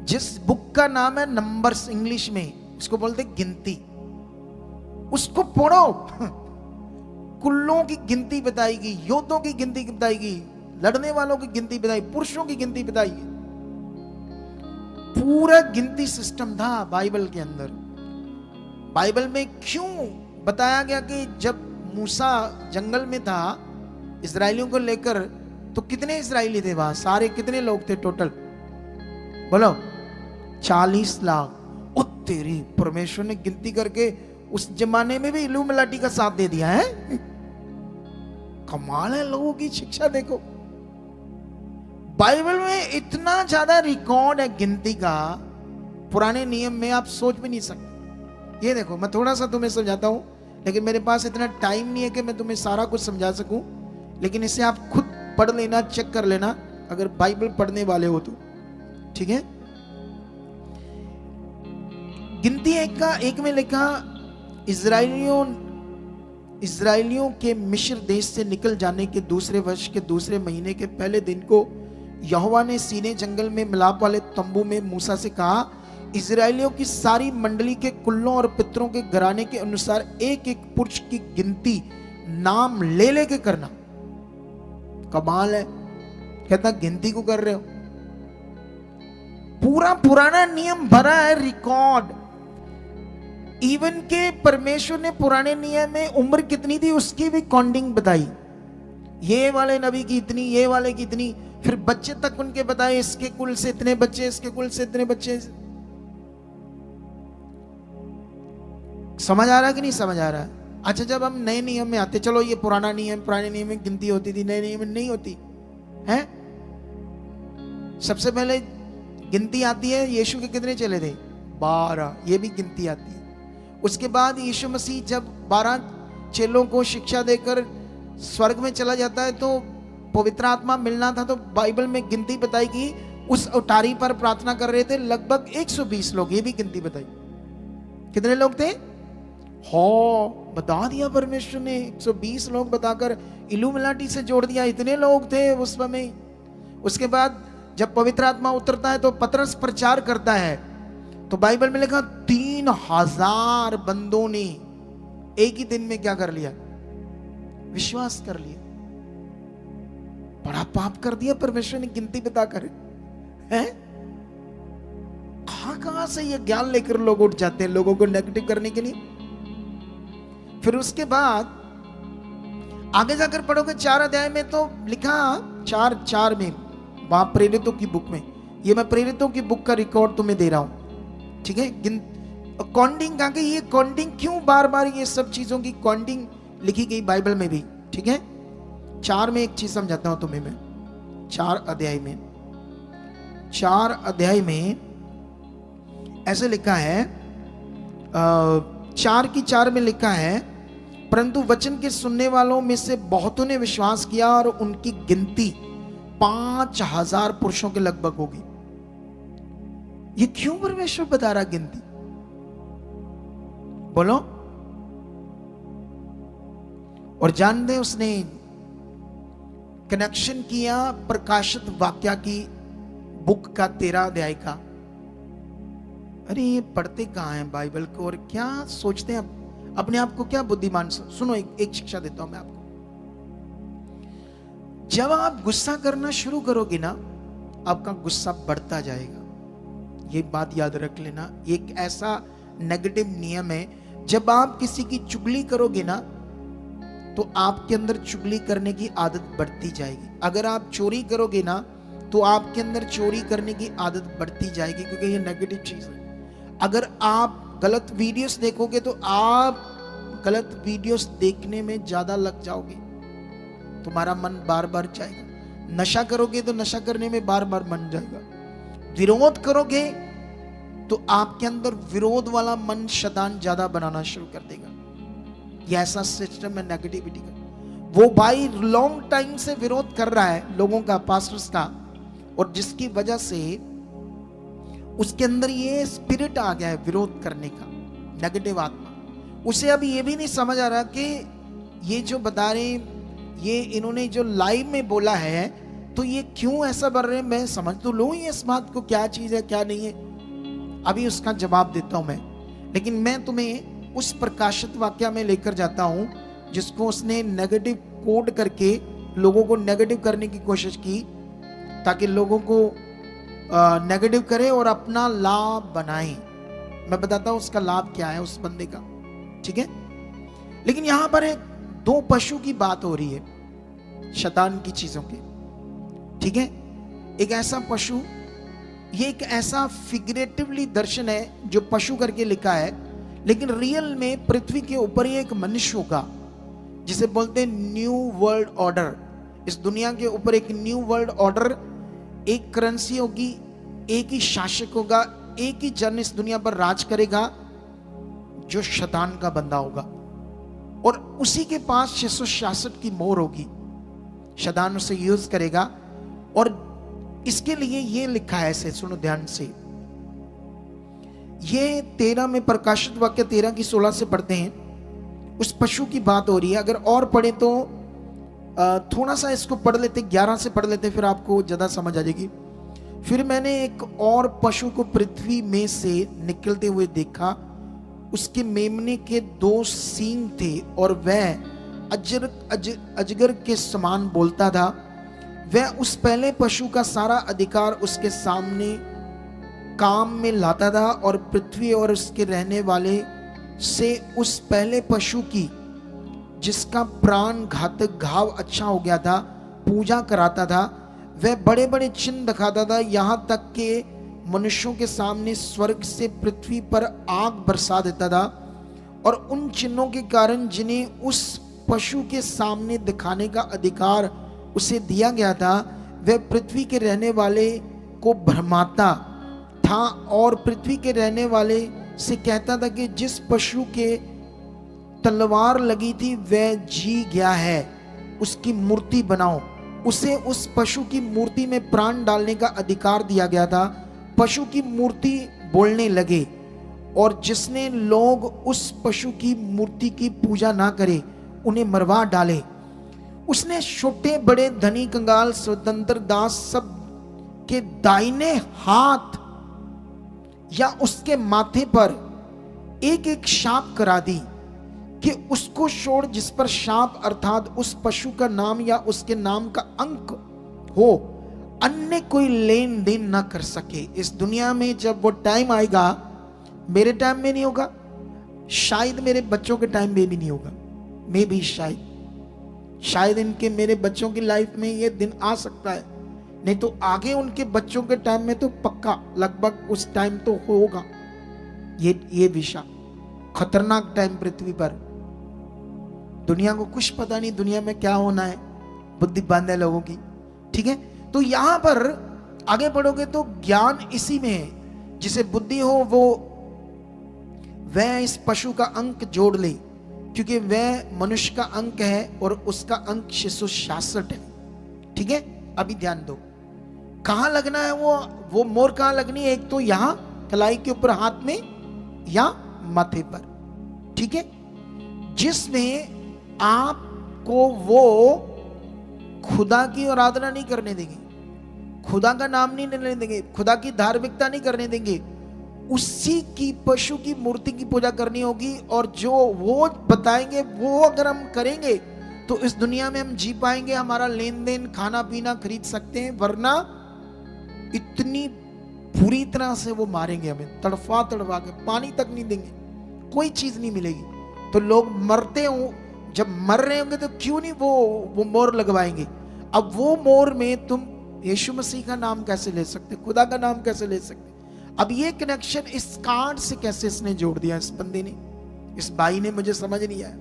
जिस बुक का नाम है नंबर्स, इंग्लिश में उसको बोलते गिनती, उसको पढ़ो। कुल्लों की गिनती बताएगी, योद्धों की गिनती बताएगी, लड़ने वालों की गिनती बताई, पुरुषों की गिनती बताई, पूरा गिनती सिस्टम था बाइबल के अंदर। बाइबल में क्यों बताया गया कि जब मूसा जंगल में था इजरायलियों को लेकर, तो कितने इजरायली थे वहां, सारे कितने लोग थे टोटल, बोलो 40 लाख। ओ तेरी, परमेश्वर ने गिनती करके उस जमाने में भी इल्लुमिनाटी का साथ दे दिया है। कमाल है, लोगों की शिक्षा देखो। बाइबल में इतना ज्यादा रिकॉर्ड है गिनती का, पुराने नियम में आप सोच भी नहीं सकते। ये देखो, मैं थोड़ा सा तुम्हें समझाता हूं, लेकिन मेरे पास इतना टाइम नहीं है कि मैं तुम्हें सारा कुछ समझा सकूं, लेकिन इसे आप खुद पढ़ लेना, चेक कर लेना, अगर बाइबल पढ़ने वाले हो तो, ठीक है। गिनती एक में लिखा, इजराइलियों के मिस्र देश से निकल जाने के दूसरे वर्ष के दूसरे महीने के पहले दिन को यहोवा ने सीने जंगल में मिलाप वाले तंबू में मूसा से कहा, इजराइलियों की सारी मंडली के कुल्लों और पितरों के घराने के अनुसार एक एक पुरुष की गिनती नाम ले लेके करना। कमाल है, कहता गिनती को कर रहे हो। पूरा पुराना नियम भरा है रिकॉर्ड। इवन के परमेश्वर ने पुराने नियम में उम्र कितनी थी उसकी भी काउंटिंग बताई, ये वाले नबी की इतनी, ये वाले की इतनी, फिर बच्चे तक उनके बताए, इसके कुल से इतने बच्चे, इसके कुल से इतने बच्चे। समझ आ रहा है कि नहीं समझ आ रहा है? अच्छा, जब हम नए नियम में आते, चलो ये पुराना नियम, पुराने नियम में गिनती होती थी, नए नियम में नहीं होती है। सबसे पहले गिनती आती है, यीशु के कितने चेले थे? 12, ये भी गिनती आती है। उसके बाद यीशु मसीह जब 12 चेलों को शिक्षा देकर स्वर्ग में चला जाता है, तो पवित्र आत्मा मिलना था, तो बाइबल में गिनती बताई कि उस उटारी पर प्रार्थना कर रहे थे लगभग 120 लोग, ये भी गिनती बताई। कितने लोग थे? हो, बता दिया परमेश्वर ने, 120 लोग बताकर इल्लुमिनाटी से जोड़ दिया, इतने लोग थे उस समय। उसके बाद जब पवित्र आत्मा उतरता है तो पतरस प्रचार करता है, तो बाइबल में लिखा 3000 बंदों ने एक ही दिन में क्या कर लिया? विश्वास कर लिया। बड़ा पाप कर दिया परमेश्वर ने गिनती बता कर, है? कहां से ये ज्ञान लेकर लोग उठ जाते हैं लोगों को नेगेटिव करने के लिए। फिर उसके बाद आगे जाकर पढ़ोगे 4 अध्याय में तो लिखा 4:4 में, वहां प्रेरितों की बुक में, ये मैं प्रेरितों की बुक का रिकॉर्ड तुम्हें दे रहा हूं, ठीक है? कॉन्डिंग कहा गई, ये कॉन्डिंग क्यों बार बार ये सब चीजों की कॉन्डिंग लिखी गई बाइबल में भी, ठीक है? 4 में एक चीज समझाता हूं तुम्हें मैं। 4 अध्याय में ऐसे लिखा है, 4:4 में लिखा है, परंतु वचन के सुनने वालों में से बहुतों ने विश्वास किया और उनकी गिनती 5000 पुरुषों के लगभग होगी। ये क्यों परमेश्वर बता रहा गिनती? बोलो। और जानते उसने कनेक्शन किया प्रकाशित वाक्या की बुक का 13 अध्याय का। अरे ये पढ़ते कहां हैं बाइबल को और क्या सोचते हैं अपने आप को, क्या बुद्धिमान। सुनो एक शिक्षा देता हूं मैं आपको। जब आप गुस्सा करना शुरू करोगे ना, आपका गुस्सा बढ़ता जाएगा। ये बात याद रख लेना। एक ऐसा नेगेटिव नियम है, जब आप किसी की चुगली करोगे ना तो आपके अंदर चुगली करने की आदत बढ़ती जाएगी। अगर आप चोरी करोगे ना तो आपके अंदर चोरी करने की आदत बढ़ती जाएगी, क्योंकि ये नेगेटिव चीज है। अगर आप गलत वीडियोस देखोगे तो आप गलत वीडियोस देखने में ज्यादा लग जाओगे, तुम्हारा मन बार बार जाएगा। नशा करोगे तो नशा करने में बार बार मन जाएगा। विरोध करोगे तो आपके अंदर विरोध वाला मन शैतान ज्यादा बनाना शुरू कर देगा। ये ऐसा सिस्टम है नेगेटिविटी का। वो भाई लॉन्ग टाइम से विरोध कर रहा है लोगों का, पास्टर्स का, और जिसकी वजह से उसके अंदर ये स्पिरिट आ गया है विरोध करने का, नेगेटिव आत्मा। उसे अब ये भी नहीं समझ आ रहा कि ये जो बता रहे, ये इन्होंने जो लाइव में बोला है तो ये क्यों ऐसा बढ़ रहे हैं, मैं समझ तो लूं ये इस बात को, क्या चीज है क्या नहीं है। अभी उसका जवाब देता हूं मैं, लेकिन मैं तुम्हें उस प्रकाशित वाक्य में लेकर जाता हूं जिसको उसने नेगेटिव कोड करके लोगों को नेगेटिव करने की कोशिश की, ताकि लोगों को नेगेटिव करे और अपना लाभ बनाए। मैं बताता हूं उसका लाभ क्या है उस बंदे का, ठीक है? लेकिन यहां पर एक 2 पशु की बात हो रही है, शैतान की चीजों की, ठीक है? एक ऐसा पशु, ये एक ऐसा फिगरेटिवली दर्शन है जो पशु करके लिखा है, लेकिन रियल में पृथ्वी के ऊपर ही एक मनुष्य होगा जिसे बोलते हैं न्यू वर्ल्ड ऑर्डर। इस दुनिया के ऊपर एक न्यू वर्ल्ड ऑर्डर, एक करेंसी होगी, एक ही शासक होगा, एक ही जन इस दुनिया पर राज करेगा जो शैतान का बंदा होगा, और उसी के पास 666 की मोहर होगी। शैतान उसे यूज करेगा, और इसके लिए ये लिखा है ऐसे, सुनो ध्यान से। ये 13 में प्रकाशित वाक्य 13 की 16 से पढ़ते हैं, उस पशु की बात हो रही है। अगर और पढ़े तो थोड़ा सा इसको पढ़ लेते, 11 से पढ़ लेते, फिर आपको ज्यादा समझ आ जाएगी। फिर मैंने एक और पशु को पृथ्वी में से निकलते हुए देखा, उसके मेमने के 2 सींग थे और वह अजगर के समान बोलता था। वह उस पहले पशु का सारा अधिकार उसके सामने काम में लाता था और पृथ्वी और उसके रहने वाले से उस पहले पशु की, जिसका प्राण घातक घाव अच्छा हो गया था, पूजा कराता था। वह बड़े बड़े चिन्ह दिखाता था, यहां तक कि मनुष्यों के सामने स्वर्ग से पृथ्वी पर आग बरसा देता था। और उन चिन्हों के कारण जिन्हें उस पशु के सामने दिखाने का अधिकार उसे दिया गया था, वह पृथ्वी के रहने वाले को भरमाता था और पृथ्वी के रहने वाले से कहता था कि जिस पशु के तलवार लगी थी वह जी गया है, उसकी मूर्ति बनाओ। उसे उस पशु की मूर्ति में प्राण डालने का अधिकार दिया गया था। पशु की मूर्ति बोलने लगे, और जिसने लोग उस पशु की मूर्ति की पूजा ना करे उन्हें मरवा डाले। उसने छोटे बड़े धनी कंगाल स्वतंत्र दास सब के दाहिने हाथ या उसके माथे पर एक एक शाप करा दी कि उसको छोड़ जिस पर शाप अर्थात उस पशु का नाम या उसके नाम का अंक हो, अन्य कोई लेन देन ना कर सके। इस दुनिया में जब वो टाइम आएगा, मेरे टाइम में नहीं होगा, शायद मेरे बच्चों के टाइम में भी नहीं होगा, मैं भी शायद इनके मेरे बच्चों की लाइफ में ये दिन आ सकता है, नहीं तो आगे उनके बच्चों के टाइम में तो पक्का लगभग उस टाइम तो होगा। ये विषय खतरनाक टाइम पृथ्वी पर, दुनिया को कुछ पता नहीं दुनिया में क्या होना है, बुद्धि बंद है लोगों की। ठीक है, तो यहां पर आगे बढ़ोगे तो ज्ञान इसी में है, जिसे बुद्धि हो वो वह इस पशु का अंक जोड़ ले, क्योंकि वह मनुष्य का अंक है और उसका अंक 666 है। ठीक है, अभी ध्यान दो, कहां लगना है वो मोर कहां लगनी है, एक तो यहां कलाई के ऊपर हाथ में या माथे पर। ठीक है, जिसमें आपको वो खुदा की आराधना नहीं करने देंगे, खुदा का नाम नहीं लेने देंगे, खुदा की धार्मिकता नहीं करने देंगे, उसी की पशु की मूर्ति की पूजा करनी होगी। और जो वो बताएंगे वो अगर हम करेंगे तो इस दुनिया में हम जी पाएंगे, हमारा लेन देन खाना पीना खरीद सकते हैं, वरना इतनी बुरी तरह से वो मारेंगे हमें, तड़फा तड़फा के, पानी तक नहीं देंगे, कोई चीज नहीं मिलेगी। तो लोग मरते हो, जब मर रहे होंगे तो क्यों नहीं वो मोर लगवाएंगे। अब वो मोर में तुम यीशु मसीह का नाम कैसे ले सकते, खुदा का नाम कैसे ले सकते। अब ये कनेक्शन इस कार्ड से कैसे इसने जोड़ दिया, इस बंदे ने, इस भाई ने, मुझे समझ नहीं आया।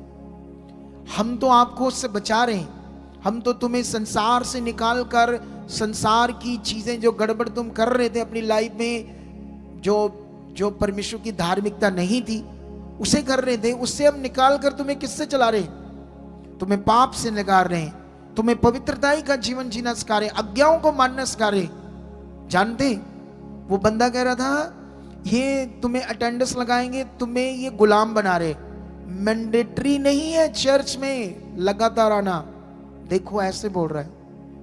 हम तो आपको उससे बचा रहे हैं, हम तो तुम्हें संसार से निकाल कर संसार की चीजें जो गड़बड़ तुम कर रहे थे अपनी लाइफ में, जो परमेश्वर की धार्मिकता नहीं थी उसे कर रहे थे, उससे हम निकाल कर तुम्हें किससे चला रहे हैं, तुम्हें पाप से निकाल रहे हैं, तुम्हें पवित्रताई का जीवन जीना सिखा रहे हैं, आज्ञाओं को मानना सिखा रहे हैं। जानते वो बंदा कह रहा था ये तुम्हें अटेंडेंस लगाएंगे, तुम्हें ये गुलाम बना रहे, मैंडेटरी नहीं है चर्च में लगातार आना। देखो ऐसे बोल रहा है,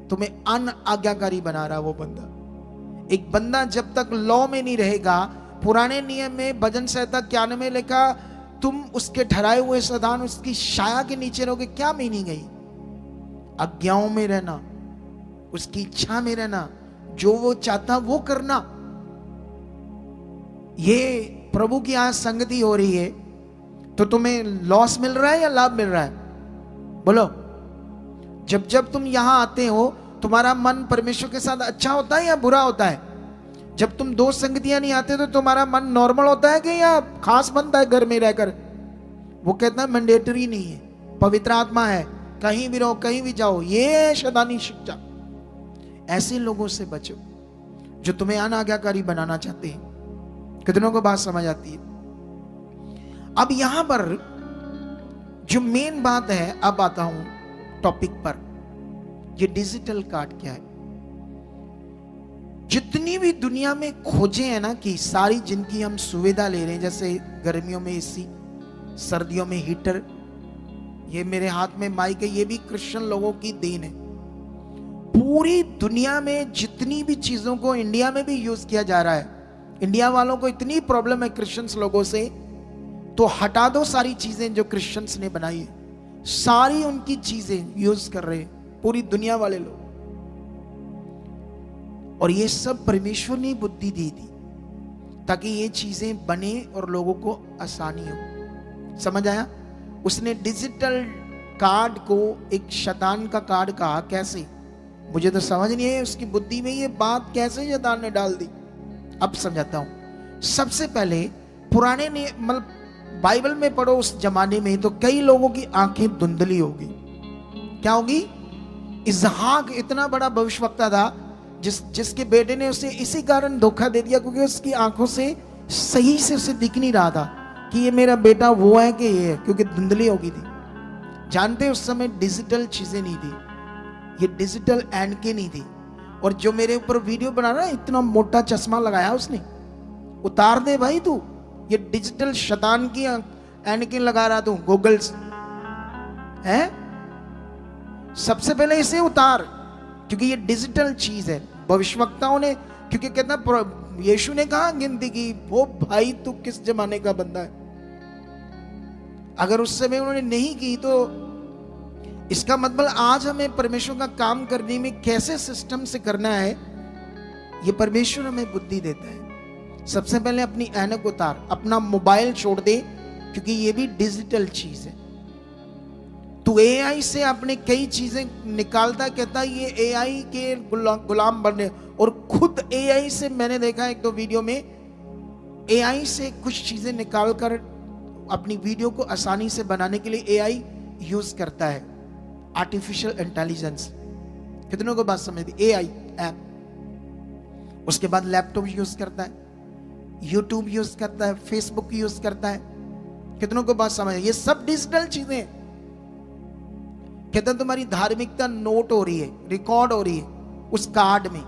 तुम्हें अनाज्ञाकारी बना रहा है वो बंदा। एक बंदा जब तक लॉ में नहीं रहेगा, पुराने नियम में भजन संहिता 91 लिखा, तुम उसके ठहराए हुए सदान उसकी छाया के नीचे रहोगे, क्या मीनिंग है? आज्ञाओं में रहना, उसकी इच्छा में रहना, जो वो चाहता वो करना। ये प्रभु की आज संगति हो रही है तो तुम्हें लॉस मिल रहा है या लाभ मिल रहा है? बोलो। जब जब तुम यहां आते हो तुम्हारा मन परमेश्वर के साथ अच्छा होता है या बुरा होता है? जब तुम दो संगतियां नहीं आते तो तुम्हारा मन नॉर्मल होता है कि या खास बनता है घर में रहकर? वो कहता है मैंडेटरी नहीं है, पवित्र आत्मा है, कहीं भी रहो कहीं भी जाओ, ये शैतानी शिक्षा। ऐसे लोगों से बचो जो तुम्हें अनाज्ञाकारी बनाना चाहते हैं। कितनों को बात समझ आती है? अब यहां पर जो मेन बात है, अब आता हूं टॉपिक पर, ये डिजिटल कार्ड क्या है। जितनी भी दुनिया में खोजे हैं ना कि सारी जिनकी हम सुविधा ले रहे हैं, जैसे गर्मियों में एसी, सर्दियों में हीटर, ये मेरे हाथ में माइक है, ये भी क्रिश्चियन लोगों की देन है। पूरी दुनिया में जितनी भी चीजों को इंडिया में भी यूज किया जा रहा है, इंडिया वालों को इतनी प्रॉब्लम है क्रिश्चियंस लोगों से, तो हटा दो सारी चीजें जो क्रिश्चियंस ने बनाई है, सारी उनकी चीजें यूज कर रहे हैं पूरी दुनिया वाले लोग। और ये सब परमेश्वर ने बुद्धि दी थी ताकि ये चीजें बने और लोगों को आसानी हो। समझ आया? उसने डिजिटल कार्ड को एक शैतान का कार्ड कहा। कैसे? मुझे तो समझ नहीं है उसकी बुद्धि में ये बात कैसे शैतान ने डाल दी। अब समझाता हूं। सबसे पहले पुराने ने मतलब बाइबल में पढ़ो, उस जमाने में तो कई लोगों की आंखें धुंधली होगी। क्या होगी? इसहाक इतना बड़ा भविष्यवक्ता था जिसके बेटे ने उसे इसी कारण धोखा दे दिया क्योंकि उसकी आंखों से सही से उसे दिख नहीं रहा था कि ये मेरा बेटा वो है कि ये है, क्योंकि धुंधली हो गई थी। जानते उस समय डिजिटल चीजें नहीं थी, ये डिजिटल एनके नहीं थी। और जो मेरे ऊपर वीडियो बना रहा है, इतना मोटा चश्मा लगाया उसने, उतार दे भाई तू, ये डिजिटल शैतान की एनके लगा रहा तू, गॉगल्स है। सबसे पहले इसे उतार क्योंकि ये डिजिटल चीज है। भविष्यवक्ताओं ने, क्योंकि कहता यीशु ने कहा गिनती की, वो भाई तू किस जमाने का बंदा है। अगर उस समय उन्होंने नहीं की तो इसका मतलब आज हमें परमेश्वर का काम करने में कैसे सिस्टम से करना है, ये परमेश्वर हमें बुद्धि देता है। सबसे पहले अपनी ऐनक उतार, अपना मोबाइल छोड़ दे, क्योंकि ये भी डिजिटल चीज है। तू एआई से अपने कई चीजें निकालता, कहता ये एआई के गुलाम बनने, और खुद एआई से मैंने देखा एक दो वीडियो में, एआई से कुछ चीजें निकालकर अपनी वीडियो को आसानी से बनाने के लिए एआई यूज करता है, आर्टिफिशियल इंटेलिजेंस। कितनों को बात समझ दी? AI app. उसके बाद लैपटॉप यूज करता है, यूट्यूब यूज करता है, फेसबुक यूज करता है। कितनों को बात समझ? ये सब डिजिटल चीजें हैं। कहता तुम्हारी धार्मिकता नोट हो रही है, रिकॉर्ड हो रही है उस कार्ड में।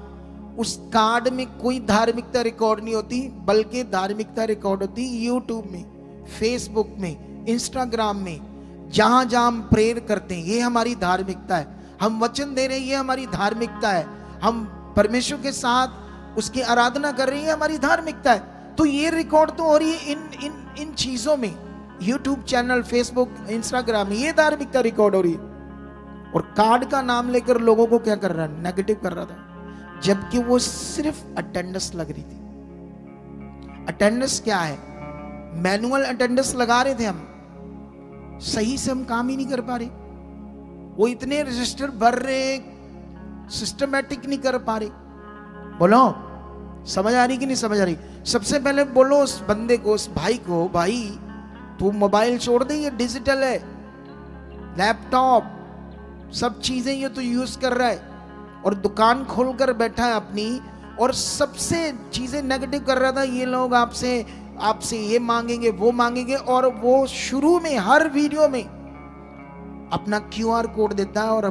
उस कार्ड में कोई धार्मिकता रिकॉर्ड नहीं होती, बल्कि धार्मिकता रिकॉर्ड होती यूट्यूब में, फेसबुक में, इंस्टाग्राम में, जहां जहां हम प्रेयर करते हैं, ये हमारी धार्मिकता है। हम वचन दे रहे हैं, ये हमारी धार्मिकता है। हम परमेश्वर के साथ उसकी आराधना कर रहे हैं, हमारी धार्मिकता है। तो ये रिकॉर्ड तो हो रही है इन चीजों में, यूट्यूब चैनल, फेसबुक, इंस्टाग्राम में, ये धार्मिकता रिकॉर्ड हो रही है। और कार्ड का नाम लेकर लोगों को क्या कर रहा है? नेगेटिव कर रहा था, जबकि वो सिर्फ अटेंडेंस लग रही थी। अटेंडेंस क्या है? मैनुअल अटेंडेंस लगा रहे थे हम, सही से हम काम ही नहीं कर पा रहे। वो इतने रजिस्टर भर रहे, सिस्टमैटिक नहीं कर पा रहे। बोलो समझ आ रही कि नहीं समझ आ रही? सबसे पहले बोलो उस बंदे को, उस भाई को, भाई तू मोबाइल छोड़ दे, ये डिजिटल है, लैपटॉप, सब चीजें ये तो यूज कर रहा है, और दुकान खोलकर बैठा है अपनी, और सबसे चीजें नेगेटिव कर रहा था। ये लोग आपसे ये मांगेंगे, वो मांगेंगे, और वो शुरू में हर वीडियो में अपना क्यूआर कोड देता है और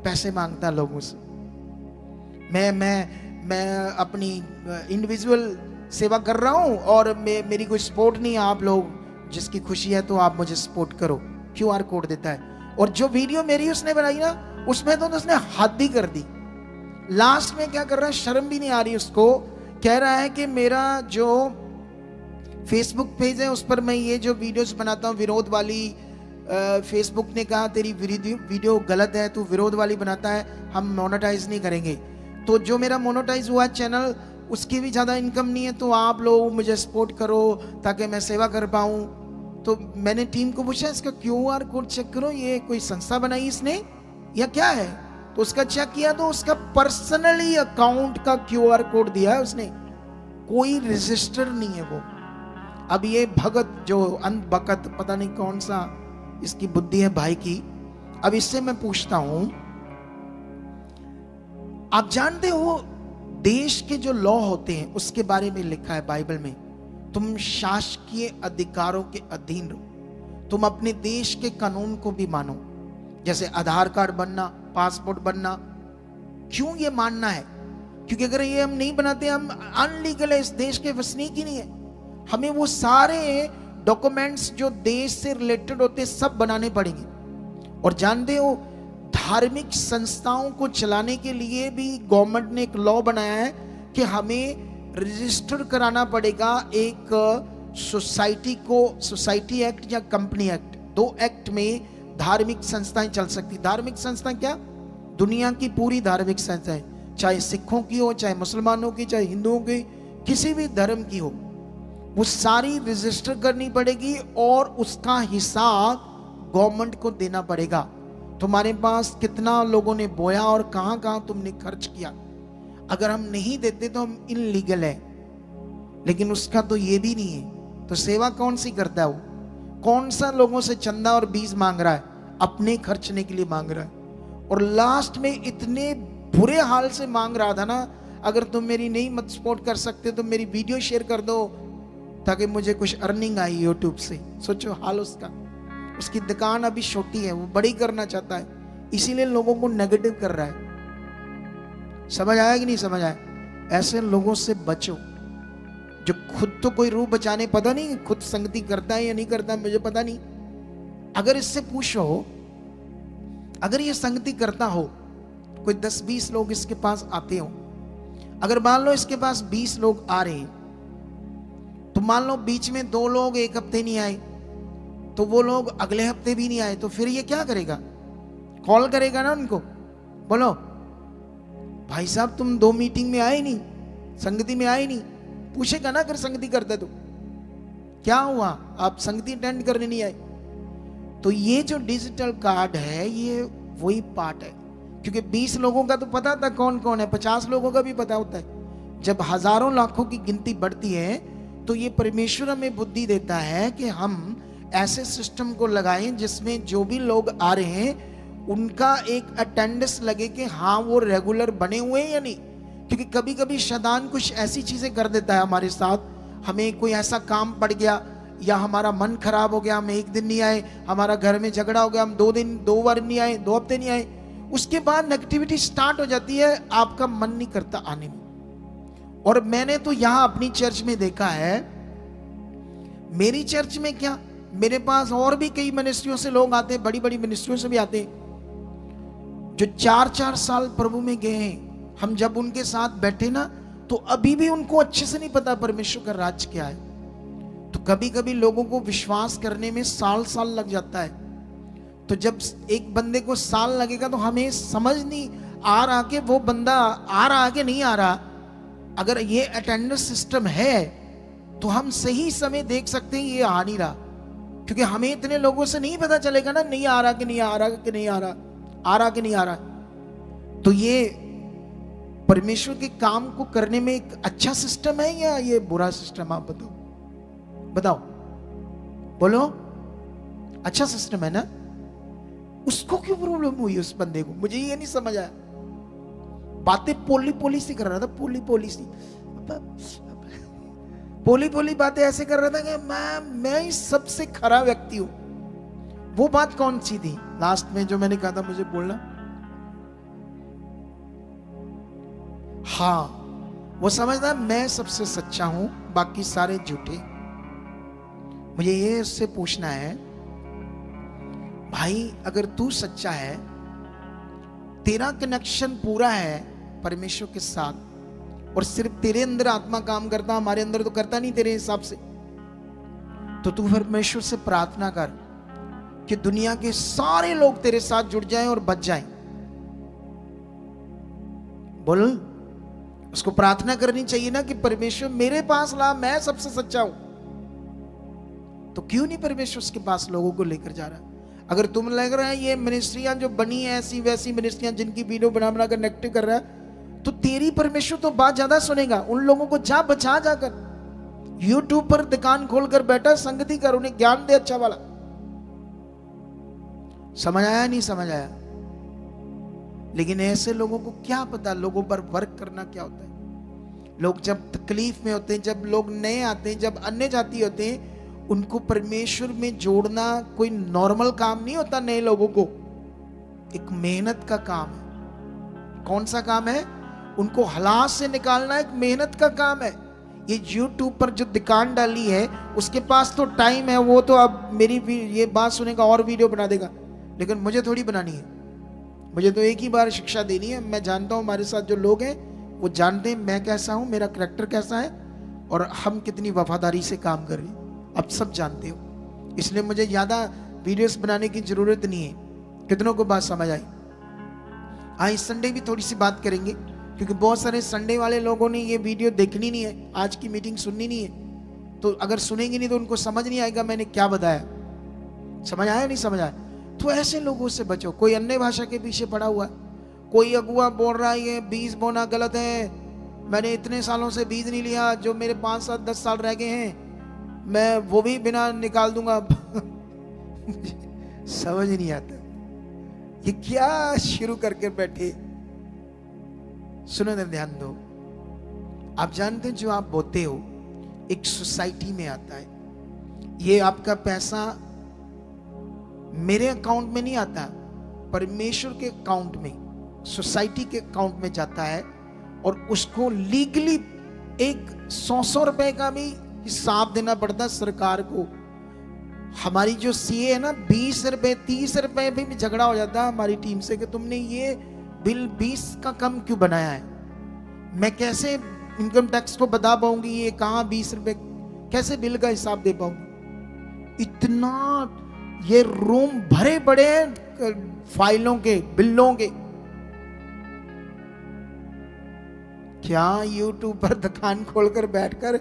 पैसे मांगता है लोगों से। मैं अपनी इंडिविजुअल सेवा कर रहा हूं और मेरी कोई सपोर्ट नहीं है, आप लोग जिसकी खुशी है तो आप मुझे सपोर्ट करो, क्यूआर कोड देता है। और जो वीडियो मेरी उसने बनाई ना, उसमें तो उसने हद ही कर दी। लास्ट में क्या कर रहा है, शर्म भी नहीं आ रही उसको, कह रहा है कि मेरा जो फेसबुक पेज है उस पर मैं ये जो वीडियोस बनाता हूँ विरोध वाली, फेसबुक ने कहा तेरी वीडियो गलत है, तू विरोध वाली बनाता है, हम मोनेटाइज नहीं करेंगे। तो जो मेरा मोनेटाइज हुआ चैनल, उसकी भी ज़्यादा इनकम नहीं है, तो आप लोग मुझे सपोर्ट करो ताकि मैं सेवा कर पाऊँ। तो मैंने टीम को पूछा इसका क्यूआर कोड चेक करो, ये कोई संस्था बनाई इसने या क्या है? तो उसका चेक किया तो उसका पर्सनली अकाउंट का क्यूआर कोड दिया है उसने, कोई रजिस्टर नहीं है वो। अब ये भगत जो अनबकत, पता नहीं कौन सा इसकी बुद्धि है भाई की। अब इससे मैं पूछता हूं, आप जानते हो देश के जो लॉ होते हैं उसके बारे में लिखा है बाइबल में, तुम शासकीय अधिकारों के अधीन रहो, तुम अपने देश के कानून को भी मानो। जैसे आधार कार्ड बनना, पासपोर्ट बनना, क्यों ये मानना है? क्योंकि अगर ये हम नहीं बनाते, हम अनलीगल है, इस देश के वसनीक ही नहीं है। हमें वो सारे डॉक्यूमेंट्स जो देश से रिलेटेड होते हैं सब बनाने पड़ेंगे। और जानते हो धार्मिक संस्थाओं को चलाने के लिए भी गवर्नमेंट ने एक लॉ बनाया है कि हमें रजिस्टर कराना पड़ेगा एक सोसाइटी को, सोसाइटी एक्ट या कंपनी एक्ट, दो एक्ट में धार्मिक संस्थाएं चल सकती। धार्मिक संस्था क्या? दुनिया की पूरी धार्मिक संस्थाएं, चाहे सिखों की हो, चाहे मुसलमानों की, चाहे हिंदुओं की, किसी भी धर्म की हो, वो सारी रजिस्टर करनी पड़ेगी और उसका हिसाब गवर्नमेंट को देना पड़ेगा। तुम्हारे पास कितना लोगों ने बोया और कहां कहां तुमने खर्च किया। अगर हम नहीं देते तो हम इनलीगल है, लेकिन उसका तो ये भी नहीं है। तो सेवा कौन सी करता है? वो कौन सा लोगों से चंदा और बीज मांग रहा है? अपने खर्चने के लिए मांग रहा है। और लास्ट में इतने बुरे हाल से मांग रहा था ना, अगर तुम मेरी नहीं मत सपोर्ट कर सकते तो मेरी वीडियो शेयर कर दो ताकि मुझे कुछ अर्निंग आई यूट्यूब से। सोचो हाल उसका। उसकी दुकान अभी छोटी है, वो बड़ी करना चाहता है, इसीलिए लोगों को नेगेटिव कर रहा है। समझ आया कि नहीं समझ आया? ऐसे लोगों से बचो जो खुद तो कोई रूह बचाने, पता नहीं खुद संगति करता है या नहीं करता है, मुझे पता नहीं। अगर इससे पूछो, अगर ये संगति करता हो, कोई 10-20 लोग इसके पास आते हो अगर मान लो इसके पास 20 लोग आ रहे हैं, तो मान लो बीच में 2 लोग एक हफ्ते नहीं आए, तो वो लोग अगले हफ्ते भी नहीं आए, तो फिर ये क्या करेगा? कॉल करेगा ना उनको, बोलो भाई साहब तुम 2 मीटिंग में आए नहीं, संगति में आए नहीं, पूछेगा ना अगर संगति करते तो क्या हुआ, आप संगति अटेंड करने नहीं आए। तो ये जो डिजिटल कार्ड है ये वही पार्ट है, क्योंकि 20 लोगों का तो पता था कौन कौन है, 50 लोगों का भी पता होता है। जब हजारों लाखों की गिनती बढ़ती है तो ये परमेश्वर हमें बुद्धि देता है कि हम ऐसे सिस्टम को लगाएं जिसमें जो भी लोग आ रहे हैं उनका एक अटेंडेंस लगे कि हाँ वो रेगुलर बने हुए हैं या नहीं। क्योंकि कभी कभी शैतान कुछ ऐसी चीजें कर देता है हमारे साथ, हमें कोई ऐसा काम पड़ गया या हमारा मन खराब हो गया, हम 1 दिन नहीं आए, हमारा घर में झगड़ा हो गया, हम 2 बार नहीं आए, 2 हफ्ते नहीं आए, उसके बाद नेगेटिविटी स्टार्ट हो जाती है, आपका मन नहीं करता आने में। और मैंने तो यहां अपनी चर्च में देखा है, मेरी चर्च में क्या, मेरे पास और भी कई मिनिस्ट्रियों से लोग आते हैं, बड़ी बड़ी मिनिस्ट्रियों से भी आते हैं जो 4-4 साल प्रभु में गए हैं। हम जब उनके साथ बैठे ना तो अभी भी उनको अच्छे से नहीं पता परमेश्वर का राज क्या है। तो कभी कभी लोगों को विश्वास करने में साल लग जाता है। तो जब एक बंदे को साल लगेगा तो हमें समझ नहीं आ रहा कि वो बंदा आ रहा कि नहीं आ रहा। अगर ये अटेंडेंस सिस्टम है तो हम सही समय देख सकते हैं ये आ नहीं रहा, क्योंकि हमें इतने लोगों से नहीं पता चलेगा ना नहीं आ रहा कि नहीं आ रहा कि नहीं आ रहा, आ रहा कि नहीं आ रहा। तो ये परमेश्वर के काम को करने में एक अच्छा सिस्टम है या ये बुरा सिस्टम, आप बताओ, बताओ, बोलो। अच्छा सिस्टम है ना। उसको क्यों प्रॉब्लम हुई उस बंदे को, मुझे ये नहीं समझ आया। बातें पोली पोली सी कर रहा था, पोली पोली सी, पोली पोली बातें ऐसे कर रहा था कि मैं ही सबसे खरा व्यक्ति हूं। वो बात कौन सी थी लास्ट में जो मैंने कहा था मुझे बोलना? हाँ, वो समझना मैं सबसे सच्चा हूं, बाकी सारे झूठे। मुझे ये उससे पूछना है, भाई अगर तू सच्चा है, तेरा कनेक्शन पूरा है परमेश्वर के साथ, और सिर्फ तेरे अंदर आत्मा काम करता, हमारे अंदर तो करता नहीं तेरे हिसाब से, तो तू परमेश्वर से प्रार्थना कर कि दुनिया के सारे लोग तेरे साथ जुड़ जाएं और बच जाएं। बोल, उसको प्रार्थना करनी चाहिए ना कि परमेश्वर मेरे पास ला, मैं सबसे सच्चा हूं। तो क्यों नहीं परमेश्वर उसके पास लोगों को लेकर जा रहा? अगर तुम लग रहा है ये मिनिस्ट्रियां जो बनी है ऐसी वैसी मिनिस्ट्रियां जिनकी वीडियो बना बना कर नेगेटिव कर रहा है, तो तेरी परमेश्वर तो बात ज्यादा सुनेगा। उन लोगों को जा बचा जाकर यूट्यूब पर दुकान खोलकर बैठा, संगति कर, उन्हें ज्ञान दे अच्छा वाला। समझ आया नहीं समझ आया? लेकिन ऐसे लोगों को क्या पता लोगों पर वर्क करना क्या होता है। लोग जब तकलीफ में होते हैं, जब लोग नए आते हैं, जब अन्य जाति होते हैं, उनको परमेश्वर में जोड़ना कोई नॉर्मल काम नहीं होता। नए लोगों को एक मेहनत का काम है। कौन सा काम है? उनको हालात से निकालना एक मेहनत का काम है। ये YouTube पर जो दुकान डाली है उसके पास तो टाइम है, वो तो अब मेरी ये बात सुनेगा और वीडियो बना देगा, लेकिन मुझे थोड़ी बनानी है। मुझे तो एक ही बार शिक्षा देनी है। मैं जानता हूँ हमारे साथ जो लोग हैं वो जानते हैं मैं कैसा हूँ, मेरा करैक्टर कैसा है और हम कितनी वफादारी से काम कर रहे हैं। अब सब जानते हो, इसलिए मुझे ज़्यादा वीडियोस बनाने की ज़रूरत नहीं है। कितनों को बात समझ आई? हाँ, इस संडे भी थोड़ी सी बात करेंगे, क्योंकि बहुत सारे संडे वाले लोगों ने ये वीडियो देखनी नहीं है, आज की मीटिंग सुननी नहीं है। तो अगर सुनेंगे नहीं तो उनको समझ नहीं आएगा मैंने क्या बताया। समझ आया नहीं समझ आया? तो ऐसे लोगों से बचो। कोई अन्य भाषा के पीछे पड़ा हुआ है, कोई अगुआ बोल रहा है ये बीज बोना गलत है, मैंने इतने सालों से बीज नहीं लिया, जो मेरे 5 साल 10 साल रह गए हैं मैं वो भी बिना निकाल दूंगा। समझ नहीं आता ये क्या शुरू करके बैठे। सुनो ना, ध्यान दो। आप जानते हैं जो आप बोते हो एक सोसाइटी में आता है। ये आपका पैसा मेरे अकाउंट में नहीं आता, परमेश्वर के अकाउंट में, सोसाइटी के अकाउंट में जाता है, और उसको लीगली एक 100 रुपए का भी हिसाब देना पड़ता है सरकार को। हमारी जो सीए है ना, 20 रुपए 30 रुपए भी झगड़ा हो जाता है हमारी टीम से कि तुमने ये बिल 20 का कम क्यों बनाया है। मैं कैसे इनकम टैक्स को बता पाऊंगी ये कहाँ 20 रुपए, कैसे बिल का हिसाब दे पाऊंगी? इतना ये रूम भरे पड़े हैं फाइलों के, बिलों के। क्या यूट्यूब पर दुकान खोलकर बैठकर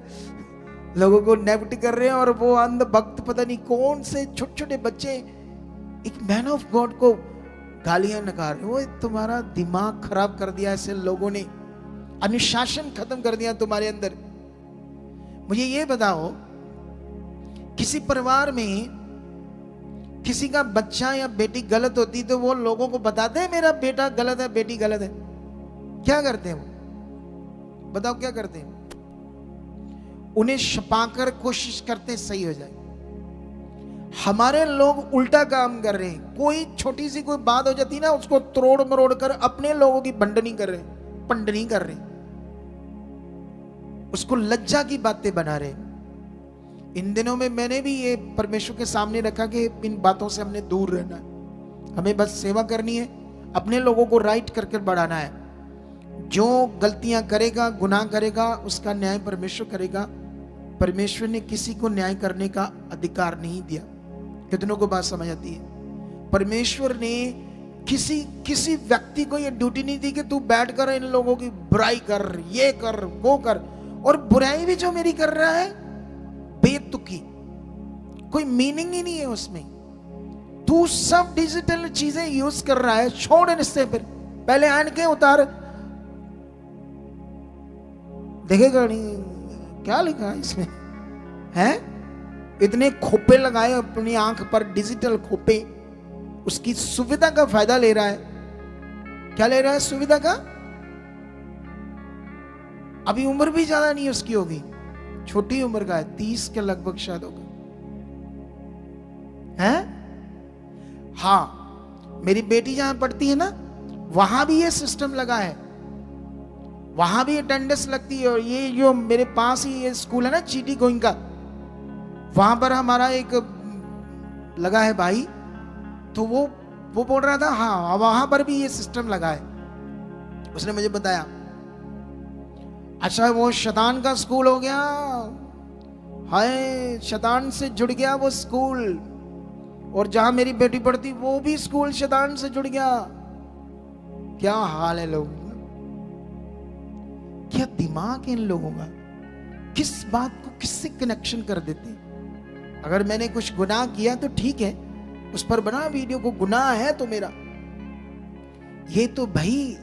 लोगों को नेफ्ट कर रहे हैं, और वो अंध भक्त पता नहीं कौन से छोटे छोटे बच्चे एक मैन ऑफ गॉड को गालियां लगा रहे। वो तुम्हारा दिमाग खराब कर दिया ऐसे लोगों ने, अनुशासन खत्म कर दिया तुम्हारे अंदर। मुझे ये बताओ, किसी परिवार में किसी का बच्चा या बेटी गलत होती तो वो लोगों को बताते हैं मेरा बेटा गलत है, बेटी गलत है? क्या करते हैं वो? बताओ क्या करते हैं? उन्हें छुपाकर कोशिश करते हैं सही हो जाए। हमारे लोग उल्टा काम कर रहे हैं। कोई छोटी सी कोई बात हो जाती ना, उसको तोड़ मरोड़ कर अपने लोगों की बंडनी कर रहे, पंडनी कर रहे, उसको लज्जा की बातें बना रहे। इन दिनों में मैंने भी ये परमेश्वर के सामने रखा कि इन बातों से हमने दूर रहना है। हमें बस सेवा करनी है, अपने लोगों को राइट करके बढ़ाना है। जो गलतियां करेगा, गुनाह करेगा, उसका न्याय परमेश्वर करेगा। परमेश्वर ने किसी को न्याय करने का अधिकार नहीं दिया। कितनों को बात समझ आती है? परमेश्वर ने किसी व्यक्ति को यह ड्यूटी नहीं दी कि तू बैठकर इन लोगों की बुराई कर, ये कर, वो कर। और बुराई भी जो मेरी कर रहा है बेतुकी, कोई मीनिंग ही नहीं है उसमें। तू सब डिजिटल चीजें यूज कर रहा है, छोड़ इससे। फिर पहले ऐनकें उतार, देखेगा नहीं क्या लिखा है इसमें है। इतने खोपे लगाए अपनी आंख पर, डिजिटल खोपे। उसकी सुविधा का फायदा ले रहा है। क्या ले रहा है? सुविधा का। अभी उम्र भी ज्यादा नहीं उसकी होगी, छोटी उम्र का है, 30 के लगभग शायद होगा, है? हाँ, मेरी बेटी जहां पढ़ती है ना, वहां भी ये सिस्टम लगा है। वहां भी अटेंडेंस लगती है। और ये जो मेरे पास ही ये स्कूल है ना, चीटी गोइंग का, वहां पर हमारा एक लगा है भाई, तो वो बोल रहा था हाँ वहां पर भी ये सिस्टम लगा है। उसने मुझे बताया। अच्छा, वो शैतान का स्कूल हो गया, हाय शैतान से जुड़ गया वो स्कूल। और जहां मेरी बेटी पढ़ती वो भी स्कूल शैतान से जुड़ गया। क्या हाल है लोगों का, क्या दिमाग है इन लोगों का। किस बात को किससे कनेक्शन कर देते हैं। अगर मैंने कुछ गुनाह किया तो ठीक है, उस पर बना वीडियो को, गुनाह है तो मेरा। ये तो भाई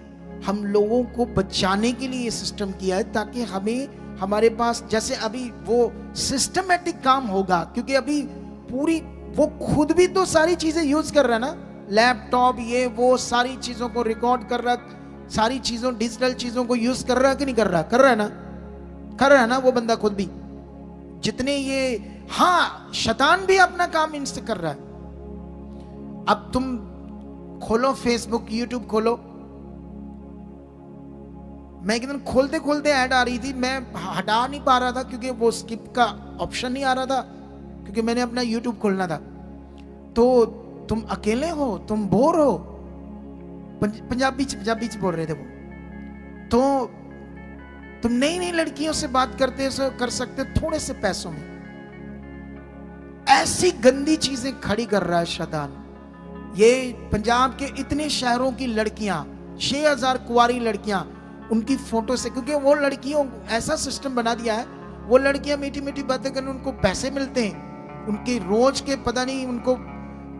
हम लोगों को बचाने के लिए सिस्टम किया है, ताकि हमें हमारे पास जैसे अभी वो सिस्टमेटिक काम होगा। क्योंकि अभी पूरी वो खुद भी तो सारी चीजें यूज कर रहा है ना, लैपटॉप ये वो सारी चीजों को रिकॉर्ड कर रहा, सारी चीजों डिजिटल चीजों को यूज कर रहा है कि नहीं कर रहा? कर रहा है ना, कर रहा है ना वो बंदा खुद भी। जितने ये, हाँ शैतान भी अपना काम इनसे कर रहा है। अब तुम खोलो फेसबुक, यूट्यूब खोलो। मैं एक दिन खोलते खोलते ऐड आ रही थी, मैं हटा नहीं पा रहा था क्योंकि वो स्किप का ऑप्शन नहीं आ रहा था, क्योंकि मैंने अपना यूट्यूब खोलना था। तो तुम अकेले हो, तुम बोर हो, पंजाबी बोल रहे थे वो, तो तुम नई नई लड़कियों से बात कर सकते थोड़े से पैसों में। ऐसी गंदी चीजें खड़ी कर रहा है शैतान। ये पंजाब के इतने शहरों की लड़कियां, 6000 कुंवारी लड़कियां, उनकी फोटो से, क्योंकि वो लड़कियों ऐसा सिस्टम बना दिया है, वो लड़कियां मीठी मीठी बातें करने, उनको पैसे मिलते हैं, उनके रोज के पता नहीं उनको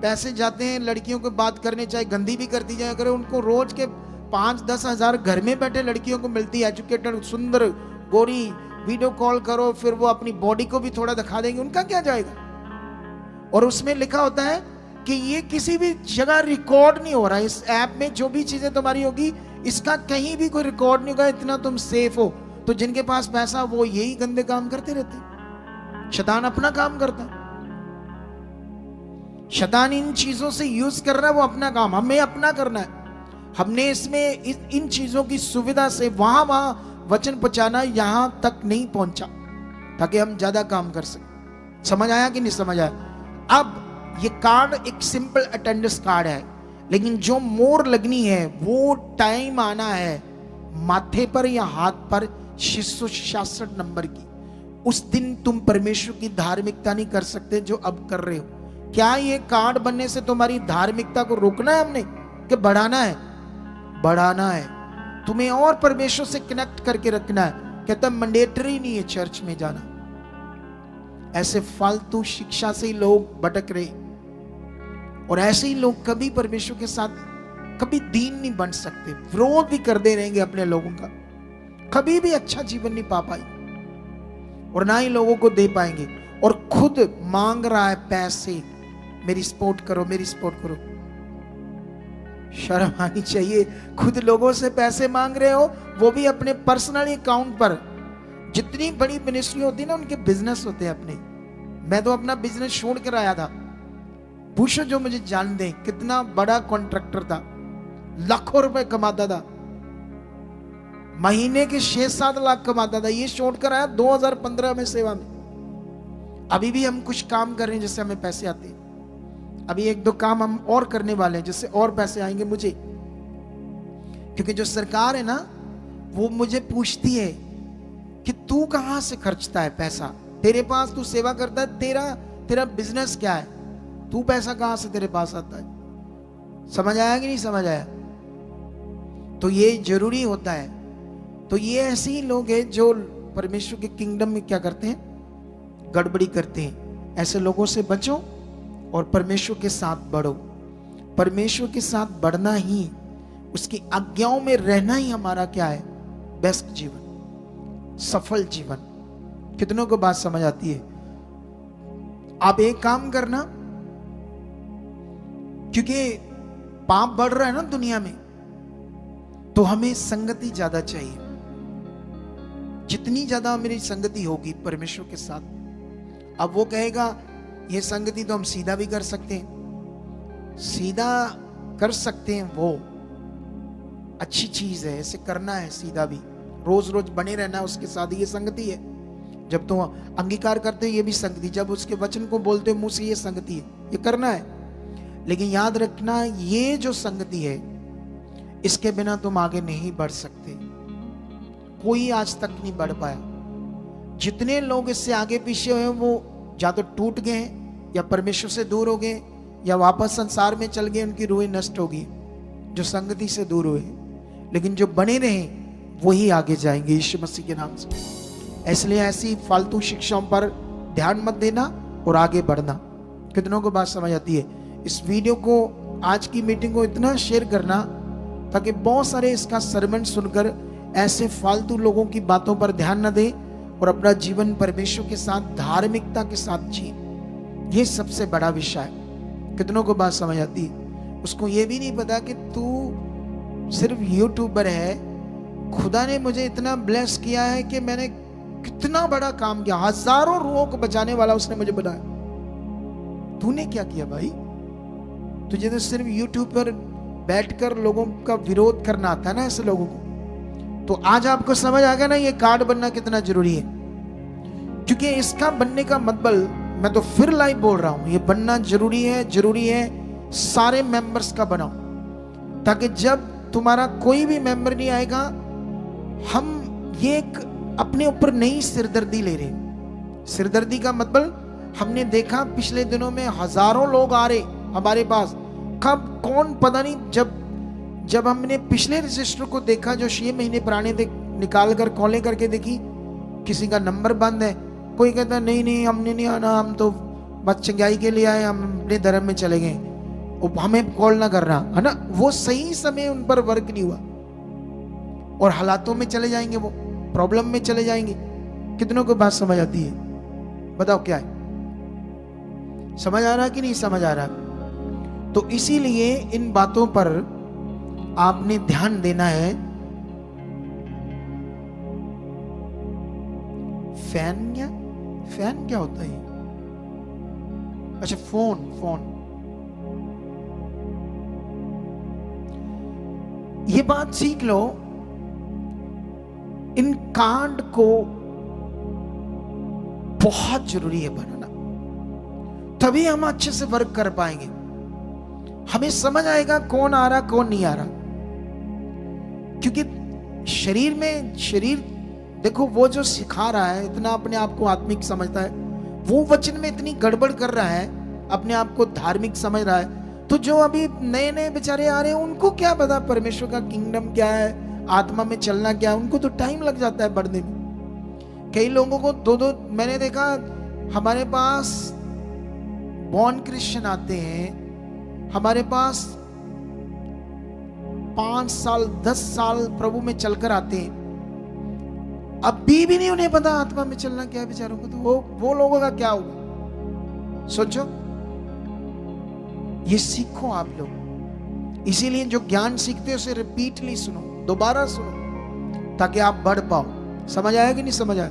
पैसे जाते हैं लड़कियों को बात करने, चाहे गंदी भी करती जाए करे, उनको रोज के 5-10 हजार घर में बैठे लड़कियों को मिलती है, एजुकेटेड सुंदर गोरी। वीडियो कॉल करो, फिर वो अपनी बॉडी को भी थोड़ा दिखा देंगे, उनका क्या जाएगा। और उसमें लिखा होता है कि ये किसी भी जगह रिकॉर्ड नहीं हो रहा है। इस ऐप में जो भी चीजें तुम्हारी होगी, इसका कहीं भी कोई रिकॉर्ड नहीं होगा, इतना तुम सेफ हो। तो जिनके पास पैसा वो यही गंदे काम करते रहते। शैतान अपना काम करता है, शैतान इन चीजों से यूज कर रहा है वो अपना काम, हमें अपना करना है। हमने इसमें इन चीजों की सुविधा से वहां वचन पहुंचाना यहां तक नहीं पहुंचा, ताकि हम ज्यादा काम कर सके। समझ आया कि नहीं समझ आया? अब ये कार्ड एक सिंपल अटेंडेंस कार्ड है, लेकिन जो मोर लगनी है, वो टाइम आना है, माथे पर या हाथ पर 666 नंबर की, उस दिन तुम परमेश्वर की धार्मिकता नहीं कर सकते जो अब कर रहे हो। क्या ये कार्ड बनने से तुम्हारी धार्मिकता को रोकना है हमने, कि बढ़ाना है? बढ़ाना है। तुम्हें और परमेश्वर से कनेक्ट करके रखना है। कहता मैंडेटरी नहीं है चर्च में जाना। ऐसे फालतू शिक्षा से ही लोग भटक रहे, और ऐसे ही लोग कभी परमेश्वर के साथ कभी दीन नहीं बन सकते, विरोध भी करते रहेंगे अपने लोगों का, कभी भी अच्छा जीवन नहीं पा पाई और ना ही लोगों को दे पाएंगे। और खुद मांग रहा है पैसे, मेरी सपोर्ट करो, मेरी सपोर्ट करो। शर्म आनी चाहिए। खुद लोगों से पैसे मांग रहे हो, वो भी अपने पर्सनल अकाउंट पर। जितनी बड़ी मिनिस्ट्री होती है ना, उनके बिजनेस होते हैं अपने। मैं तो अपना बिजनेस छोड़ कर आया था। पूछो जो मुझे जान दे, कितना बड़ा कॉन्ट्रैक्टर था, लाखों रुपए कमाता था, महीने के 6-7 लाख कमाता था। ये छोड़कर आया 2015 में सेवा में। अभी भी हम कुछ काम कर रहे हैं जिससे हमें पैसे आते हैं। अभी 1-2 काम हम और करने वाले हैं जिससे और पैसे आएंगे मुझे, क्योंकि जो सरकार है ना, वो मुझे पूछती है कि तू कहां से खर्चता है पैसा, तेरे पास तू सेवा करता है, तेरा बिजनेस क्या है, तू पैसा कहां से तेरे पास आता है। समझ आया कि नहीं समझ आया? तो ये जरूरी होता है। तो ये ऐसे ही लोग हैं जो परमेश्वर के किंगडम में क्या करते हैं, गड़बड़ी करते हैं। ऐसे लोगों से बचो और परमेश्वर के साथ बढ़ो। परमेश्वर के साथ बढ़ना ही, उसकी आज्ञाओं में रहना ही हमारा क्या है, बेस्ट जीवन, सफल जीवन। कितनों को बात समझ आती है? आप एक काम करना, क्योंकि पाप बढ़ रहा है ना दुनिया में, तो हमें संगति ज्यादा चाहिए। जितनी ज्यादा मेरी संगति होगी परमेश्वर के साथ, अब वो कहेगा ये संगति तो हम सीधा भी कर सकते हैं, सीधा कर सकते हैं, वो अच्छी चीज है, ऐसे करना है सीधा भी, रोज रोज बने रहना है उसके साथ, ये संगति है। जब तुम अंगीकार करते हो ये भी संगति, जब उसके वचन को बोलते हो मुंह से, ये संगति है, ये करना है। लेकिन याद रखना, ये जो संगति है इसके बिना तुम आगे नहीं बढ़ सकते। कोई आज तक नहीं बढ़ पाया। जितने लोग इससे आगे पीछे हुए वो या तो टूट गए या परमेश्वर से दूर हो गए या वापस संसार में चल गए, उनकी रूहें नष्ट हो गई, जो संगति से दूर हुए। लेकिन जो बने रहे वही आगे जाएंगे यीशु मसीह के नाम से। इसलिए ऐसी फालतू शिक्षाओं पर ध्यान मत देना और आगे बढ़ना। कितनों को बात समझ आती है? इस वीडियो को, आज की मीटिंग को इतना शेयर करना ताकि बहुत सारे इसका सरमन सुनकर ऐसे फालतू लोगों की बातों पर ध्यान न दे और अपना जीवन परमेश्वर के साथ धार्मिकता के साथ जिए। ये सबसे बड़ा विषय है। कितनों को बात समझ आती है? उसको ये भी नहीं पता कि तू सिर्फ यूट्यूबर है, खुदा ने मुझे इतना ब्लेस किया है कि मैंने कितना बड़ा काम किया, हजारों रूहों को बचाने वाला उसने मुझे बनाया। तूने क्या किया भाई? तुझे तो सिर्फ यूट्यूब पर बैठकर लोगों का विरोध करना आता है ना, ऐसे लोगों को। तो आज आपको समझ आ गया ना ये कार्ड बनना कितना जरूरी है। क्योंकि इसका बनने का मतलब, मैं तो फिर लाइव बोल रहा हूं, ये बनना जरूरी है। जरूरी है सारे मेंबर्स का बनाओ, ताकि जब तुम्हारा कोई भी मेंबर नहीं आएगा, हम ये एक अपने ऊपर नई सिरदर्दी ले रहे। सिरदर्दी का मतलब, हमने देखा पिछले दिनों में हजारों लोग आ रहे हमारे पास, कब कौन पता नहीं। जब हमने पिछले रजिस्टर को देखा जो 6 महीने पुराने निकाल कर कॉलें करके देखी, किसी का नंबर बंद है, कोई कहता नहीं नहीं हमने नहीं आना, हम तो बस चंगाई के लिए आए, हम अपने धर्म में चले गए, हमें कॉल ना कर रहा है ना। वो सही समय उन पर वर्क नहीं हुआ और हालातों में चले जाएंगे, वो प्रॉब्लम में चले जाएंगे। कितनों को बात समझ आती है? बताओ क्या है? समझ आ रहा है कि नहीं समझ आ रहा? तो इसीलिए इन बातों पर आपने ध्यान देना है। फैन क्या होता है? अच्छा, फोन। ये बात सीख लो, इन कार्ड को बहुत जरूरी है बनाना, तभी हम अच्छे से वर्क कर पाएंगे। हमें समझ आएगा कौन आ रहा कौन नहीं आ रहा। क्योंकि शरीर देखो, वो जो सिखा रहा है, इतना अपने आप को आत्मिक समझता है, वो वचन में इतनी गड़बड़ कर रहा है, अपने आप को धार्मिक समझ रहा है। तो जो अभी नए नए बेचारे आ रहे हैं, उनको क्या पता परमेश्वर का किंगडम क्या है, आत्मा में चलना क्या है। उनको तो टाइम लग जाता है बढ़ने में। कई लोगों को दो मैंने देखा, हमारे पास बॉर्न क्रिश्चियन आते हैं, हमारे पास 5 साल 10 साल प्रभु में चलकर आते हैं, अभी भी नहीं उन्हें पता आत्मा में चलना क्या है बेचारों को। तो वो लोगों का क्या होगा, सोचो। ये सीखो आप लोग। इसीलिए जो ज्ञान सीखते हो उसे रिपीटली सुनो, दोबारा सुनो, ताकि आप बढ़ पाओ। समझ आया कि नहीं समझ आया?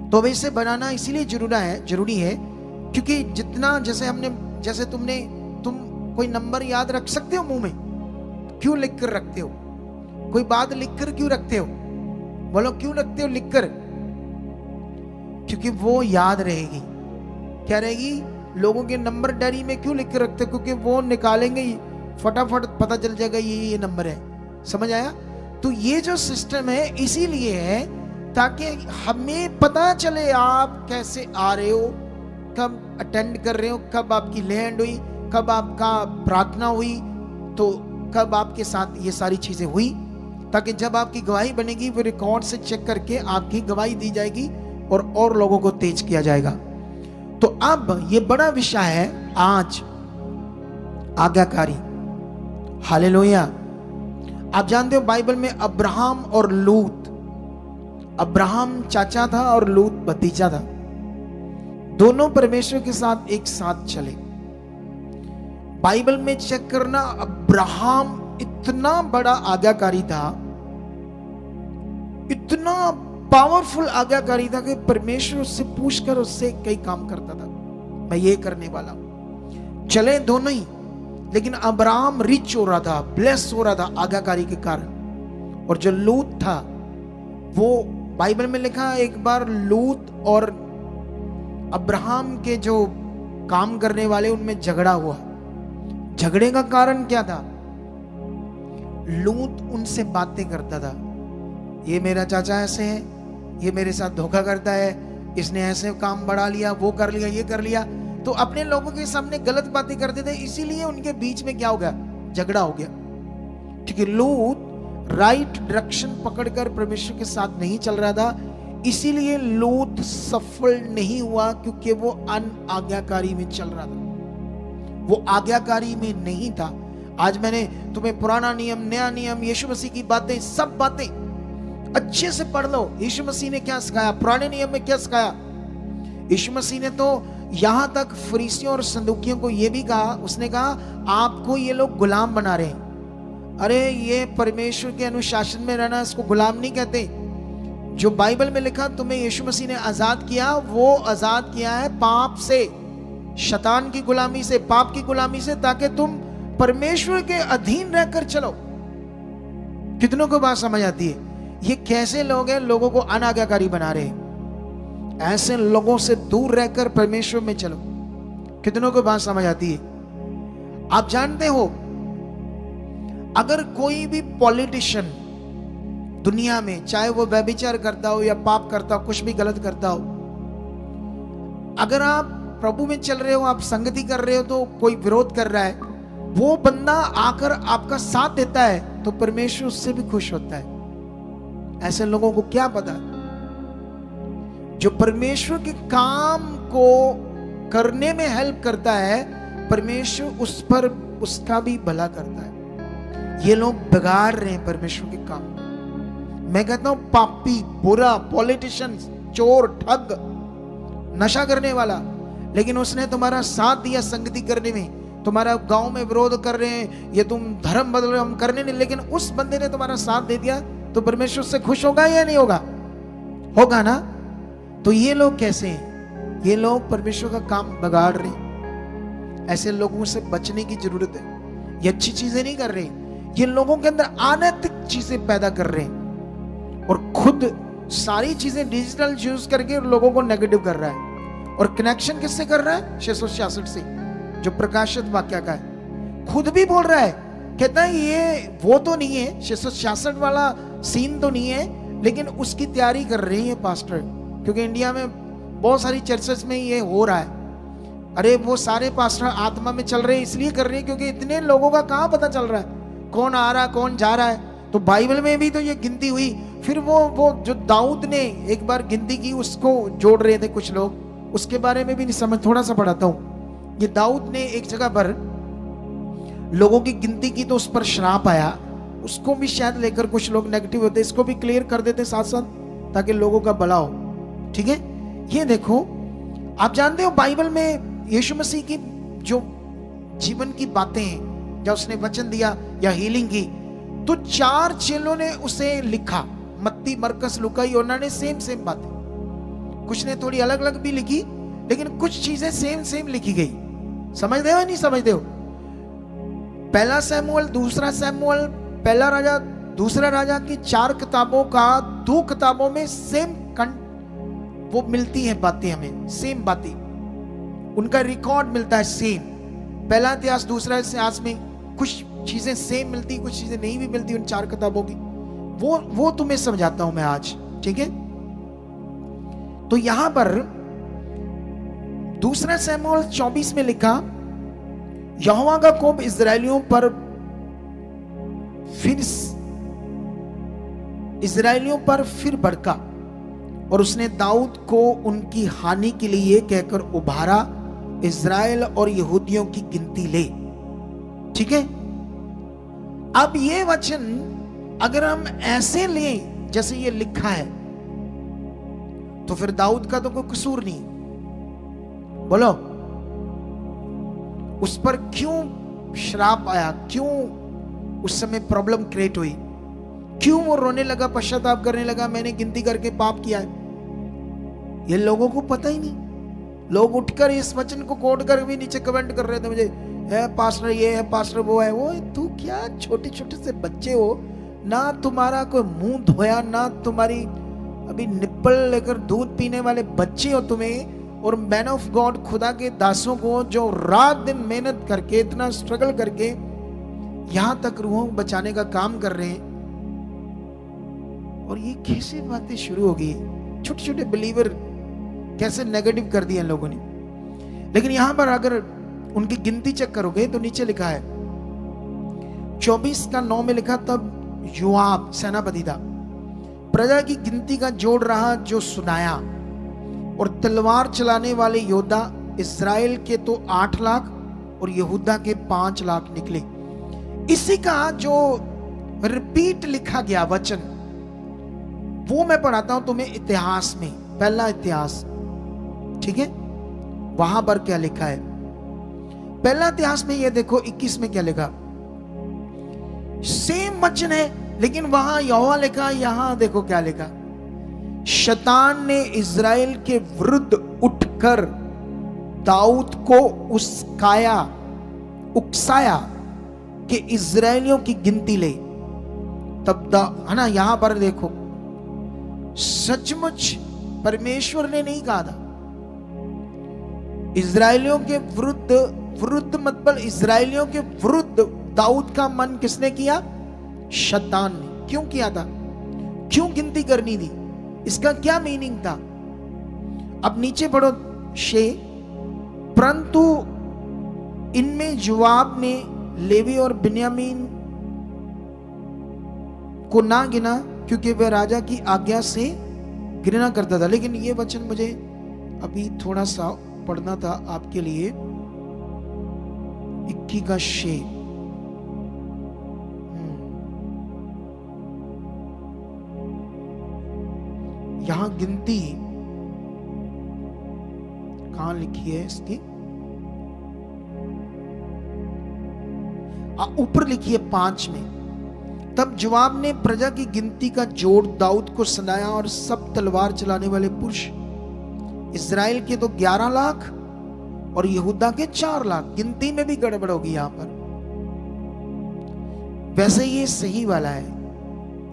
तो वैसे बनाना इसीलिए जरूरी है क्योंकि जितना, जैसे तुम कोई नंबर याद रख सकते हो मुंह में, क्यों लिख कर रखते हो? कोई बात लिख कर क्यों रखते हो? बोलो, क्यों रखते हो लिख कर? क्योंकि वो याद रहेगी। क्या रहेगी? लोगों के नंबर डायरी में क्यों लिख कर रखते हो? क्योंकि वो निकालेंगे ही, फटाफट पता चल जाएगा ये नंबर है। समझ आया? तो ये जो सिस्टम है इसीलिए है ताकि हमें पता चले आप कैसे आ रहे हो, कब अटेंड कर रहे हो, कब आपकी लैंड हुई, कब आपका प्रार्थना हुई, तो कब आपके साथ ये सारी चीजें हुई, ताकि जब आपकी गवाही बनेगी वो रिकॉर्ड से चेक करके आपकी गवाही दी जाएगी और लोगों को तेज किया जाएगा। तो अब ये बड़ा विषय है आज, आज्ञाकारी। हालेलुया। आप जानते हो बाइबल में अब्राहम और लूत, अब्राहम चाचा था और लूत भतीजा था, दोनों परमेश्वर के साथ एक साथ चले। बाइबल में चेक करना, अब्राहम इतना बड़ा आज्ञाकारी था, इतना पावरफुल आज्ञाकारी था कि परमेश्वर उससे पूछकर उससे कई काम करता था, मैं ये करने वाला हूं। चले दोनों ही, लेकिन अब्राहम रिच हो रहा था, ब्लेस हो रहा था आज्ञाकारी के कारण। और जो लूत था, वो बाइबल में लिखा, एक बार लूत और अब्राहम के जो काम करने वाले उनमें झगड़ा हुआ। झगड़े का कारण क्या था? लूत उनसे बातें करता था, ये मेरा चाचा ऐसे है, ये मेरे साथ धोखा करता है, इसने ऐसे काम बढ़ा लिया, वो कर लिया, ये कर लिया। तो अपने लोगों के सामने गलत बातें करते थे, इसीलिए उनके बीच में क्या हो गया? झगड़ा हो गया। क्योंकि लूत राइट डायरेक्शन पकड़कर परमेश्वर के साथ नहीं चल रहा था, इसीलिए लूत सफल नहीं हुआ, क्योंकि वो अनाज्ञाकारी में चल रहा था, वो आज्ञाकारी में नहीं था। आज मैंने तुम्हें पुराना नियम, नया नियम, यीशु मसीह की बातें, सब बातें अच्छे से पढ़ लो। यीशु मसीह ने क्या सिखाया, पुराने नियम में क्या सिखाया। यीशु मसीह ने तो यहां तक फरीसियों और सदूकियों को यह भी कहा, उसने कहा आपको ये लोग गुलाम बना रहे हैं। अरे ये परमेश्वर के अनुशासन में रहना, इसको गुलाम नहीं कहते। जो बाइबल में लिखा तुम्हें यीशु मसीह ने आजाद किया, वो आजाद किया है पाप से, शैतान की गुलामी से, पाप की गुलामी से, ताकि तुम परमेश्वर के अधीन रहकर चलो। कितनों को बात समझ आती है? ये कैसे लोग हैं, लोगों को अनाज्ञाकारी बना रहे हैं। ऐसे लोगों से दूर रहकर परमेश्वर में चलो। कितनों को बात समझ आती है? आप जानते हो, अगर कोई भी पॉलिटिशियन दुनिया में, चाहे वो व्यभिचार करता हो या पाप करता हो, कुछ भी गलत करता हो, अगर आप प्रभु में चल रहे हो, आप संगति कर रहे हो, तो कोई विरोध कर रहा है, वो बंदा आकर आपका साथ देता है, तो परमेश्वर उससे भी खुश होता है। ऐसे लोगों को क्या पता, जो परमेश्वर के काम को करने में हेल्प करता है, परमेश्वर उस पर उसका भी भला करता है। ये लोग बिगाड़ रहे हैं परमेश्वर के काम। मैं कहता हूं पापी, बुरा, पॉलिटिशियन, चोर, ठग, नशा करने वाला, लेकिन उसने तुम्हारा साथ दिया संगति करने में, तुम्हारा गांव में विरोध कर रहे हैं, ये तुम धर्म बदल रहे हो, हम करने नहीं, लेकिन उस बंदे ने तुम्हारा साथ दे दिया, तो परमेश्वर से खुश होगा या नहीं होगा? होगा ना। तो ये लोग कैसे हैं? ये लोग परमेश्वर का काम बिगाड़ रहे हैं। ऐसे लोगों से बचने की जरूरत है। ये अच्छी चीजें नहीं कर रहे, ये लोगों के अंदर अनैतिक चीजें पैदा कर रहे हैं और खुद सारी चीजें डिजिटल यूज करके लोगों को नेगेटिव कर रहा है। और कनेक्शन किससे कर रहा है? 666 से, जो प्रकाशित वाक्य का है। खुद भी बोल रहा है, कहता है ये वो तो नहीं है, 666 वाला सीन तो नहीं है, लेकिन उसकी तैयारी कर रही है पास्टर, क्योंकि इंडिया में बहुत सारी चर्चेस में ये हो रहा है। अरे वो सारे पास्टर आत्मा में चल रहे हैं, इसलिए कर रहे हैं क्योंकि इतने लोगों का कहाँ पता चल रहा है कौन आ रहा है कौन जा रहा है। तो बाइबल में भी तो ये गिनती हुई। फिर वो जो दाऊद ने एक बार गिनती की, उसको जोड़ रहे थे कुछ लोग, उसके बारे में भी नहीं समझ, थोड़ा सा पढ़ाता हूं। ये दाऊद ने एक जगह पर लोगों की गिनती की तो उस पर श्राप आया, उसको भी शायद लेकर कुछ लोग नेगेटिव होते, इसको भी क्लियर कर देते साथ साथ ताकि लोगों का भला हो। ठीक है, ये देखो, आप जानते हो बाइबल में यीशु मसीह की जो जीवन की बातें हैं, जब उसने वचन दिया या हीलिंग की, तो 4 चेलों ने उसे लिखा, मत्ती, मरकस, लूका, यूहन्ना ने सेम बातें, कुछ ने थोड़ी अलग अलग भी लिखी, लेकिन कुछ चीजें सेम लिखी गई। समझते हो नहीं समझते हो? पहला सैमुअल, दूसरा सैमुअल, पहला राजा, दूसरा राजा की 4 किताबों का 2 किताबों में सेम वो मिलती है बातें, हमें सेम बातें, उनका रिकॉर्ड मिलता है सेम। पहला इतिहास दूसरा इतिहास में कुछ चीजें सेम मिलती, कुछ चीजें नहीं भी मिलती उन 4 किताबों की। वो तुम्हें समझाता हूं मैं आज, ठीक है? तो यहां पर दूसरा सैमुअल 24 में लिखा, यहोवा का कोप इस्राएलियों पर फिर भड़का और उसने दाऊद को उनकी हानि के लिए ये कहकर उभारा, इस्राएल और यहूदियों की गिनती ले। ठीक है, अब ये वचन अगर हम ऐसे लें जैसे ये लिखा है, तो फिर दाऊद का तो कोई कसूर नहीं। बोलो, उस पर क्यों श्राप आया, क्यों उस समय प्रॉब्लम क्रिएट हुई, क्यों वो रोने लगा, पश्चाताप करने लगा, मैंने गिनती करके पाप किया है? ये लोगों को पता ही नहीं। लोग उठकर इस वचन को कोट कर भी नीचे कमेंट कर रहे थे मुझे, है पास्टर ये है, पास्टर वो है। वो तू क्या छोटे छोटे से बच्चे हो ना, तुम्हारा कोई मुंह धोया ना, तुम्हारी अभी निप्पल लेकर दूध पीने वाले बच्चे हो तुम्हें। और मैन ऑफ गॉड, खुदा के दासों को जो रात दिन मेहनत करके, इतना स्ट्रगल करके यहां तक रूहों बचाने का काम कर रहे हैं, और ये कैसे बातें शुरू हो गई? छोटे छोटे बिलीवर कैसे नेगेटिव कर दिया लोगों ने। लेकिन यहां पर अगर उनकी गिनती चेक करोगे तो नीचे लिखा है 24:9 में लिखा, तब योआब सेनापति था, प्रजा की गिनती का जोड़ रहा जो सुनाया, और तलवार चलाने वाले योद्धा इस्राएल के तो 8 लाख और यहूदा के 5 लाख निकले। इसी का जो रिपीट लिखा गया वचन, वो मैं पढ़ाता हूं तुम्हें इतिहास में, पहला इतिहास। ठीक है, वहां पर क्या लिखा है? पहला इतिहास में ये देखो 21 में क्या लिखा, सेम वचन है, लेकिन वहां यहोवा लिखा, यहां देखो क्या लिखा, शैतान ने इज़राइल के विरुद्ध उठकर दाऊद को उकसाया कि इज़राइलियों की गिनती ले। तब है ना, यहां पर देखो, सचमुच परमेश्वर ने नहीं कहा था इज़राइलियों के विरुद्ध मतलब इज़राइलियों के विरुद्ध दाऊद का मन किसने किया? शैतान ने। क्यों किया था? क्यों गिनती करनी थी? इसका क्या मीनिंग था? अब नीचे पढ़ो परंतु इनमें जोआब ने लेवी और बिन्यामीन को ना गिना, क्योंकि वह राजा की आज्ञा से घृणा करता था। लेकिन ये वचन मुझे अभी थोड़ा सा पढ़ना था आपके लिए। 21 का शेर, यहां गिनती कहां लिखी है इसकी? ऊपर लिखी है 5 में। तब जोआब ने प्रजा की गिनती का जोड़ दाऊद को सुनाया, और सब तलवार चलाने वाले पुरुष इज़राइल के तो 11 लाख और यहूदा के 4 लाख। गिनती में भी गड़बड़ होगी यहां पर। वैसे ये सही वाला है,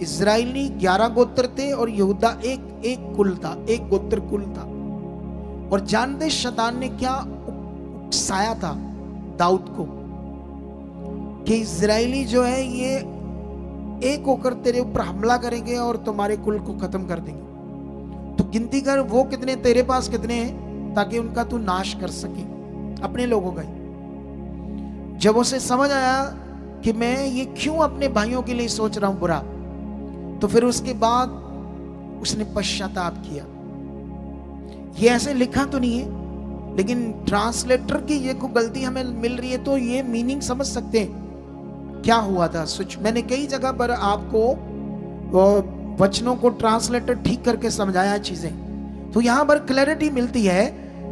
इज़राइली 11 गोत्र थे और यहूदा एक कुल था, एक गोत्र कुल था। और जानते शैतान ने क्या उकसाया था दाऊद को कि इज़राइली जो है ये एक होकर तेरे ऊपर हमला करेंगे और तुम्हारे कुल को खत्म कर देंगे। तो गिनती कर वो कितने, तेरे पास कितने हैं, ताकि उनका तू नाश कर सके, अपने लोगों का ही। जब उसे समझ आया कि मैं ये क्यों अपने भाइयों के लिए सोच रहा हूं बुरा, तो फिर उसके बाद उसने पश्चाताप किया। ये ऐसे लिखा तो नहीं है, लेकिन ट्रांसलेटर की ये को गलती हमें मिल रही है, तो ये मीनिंग समझ सकते हैं क्या हुआ था। मैंने कई जगह पर आपको वचनों को ट्रांसलेटर ठीक करके समझाया चीजें, तो यहां पर क्लैरिटी मिलती है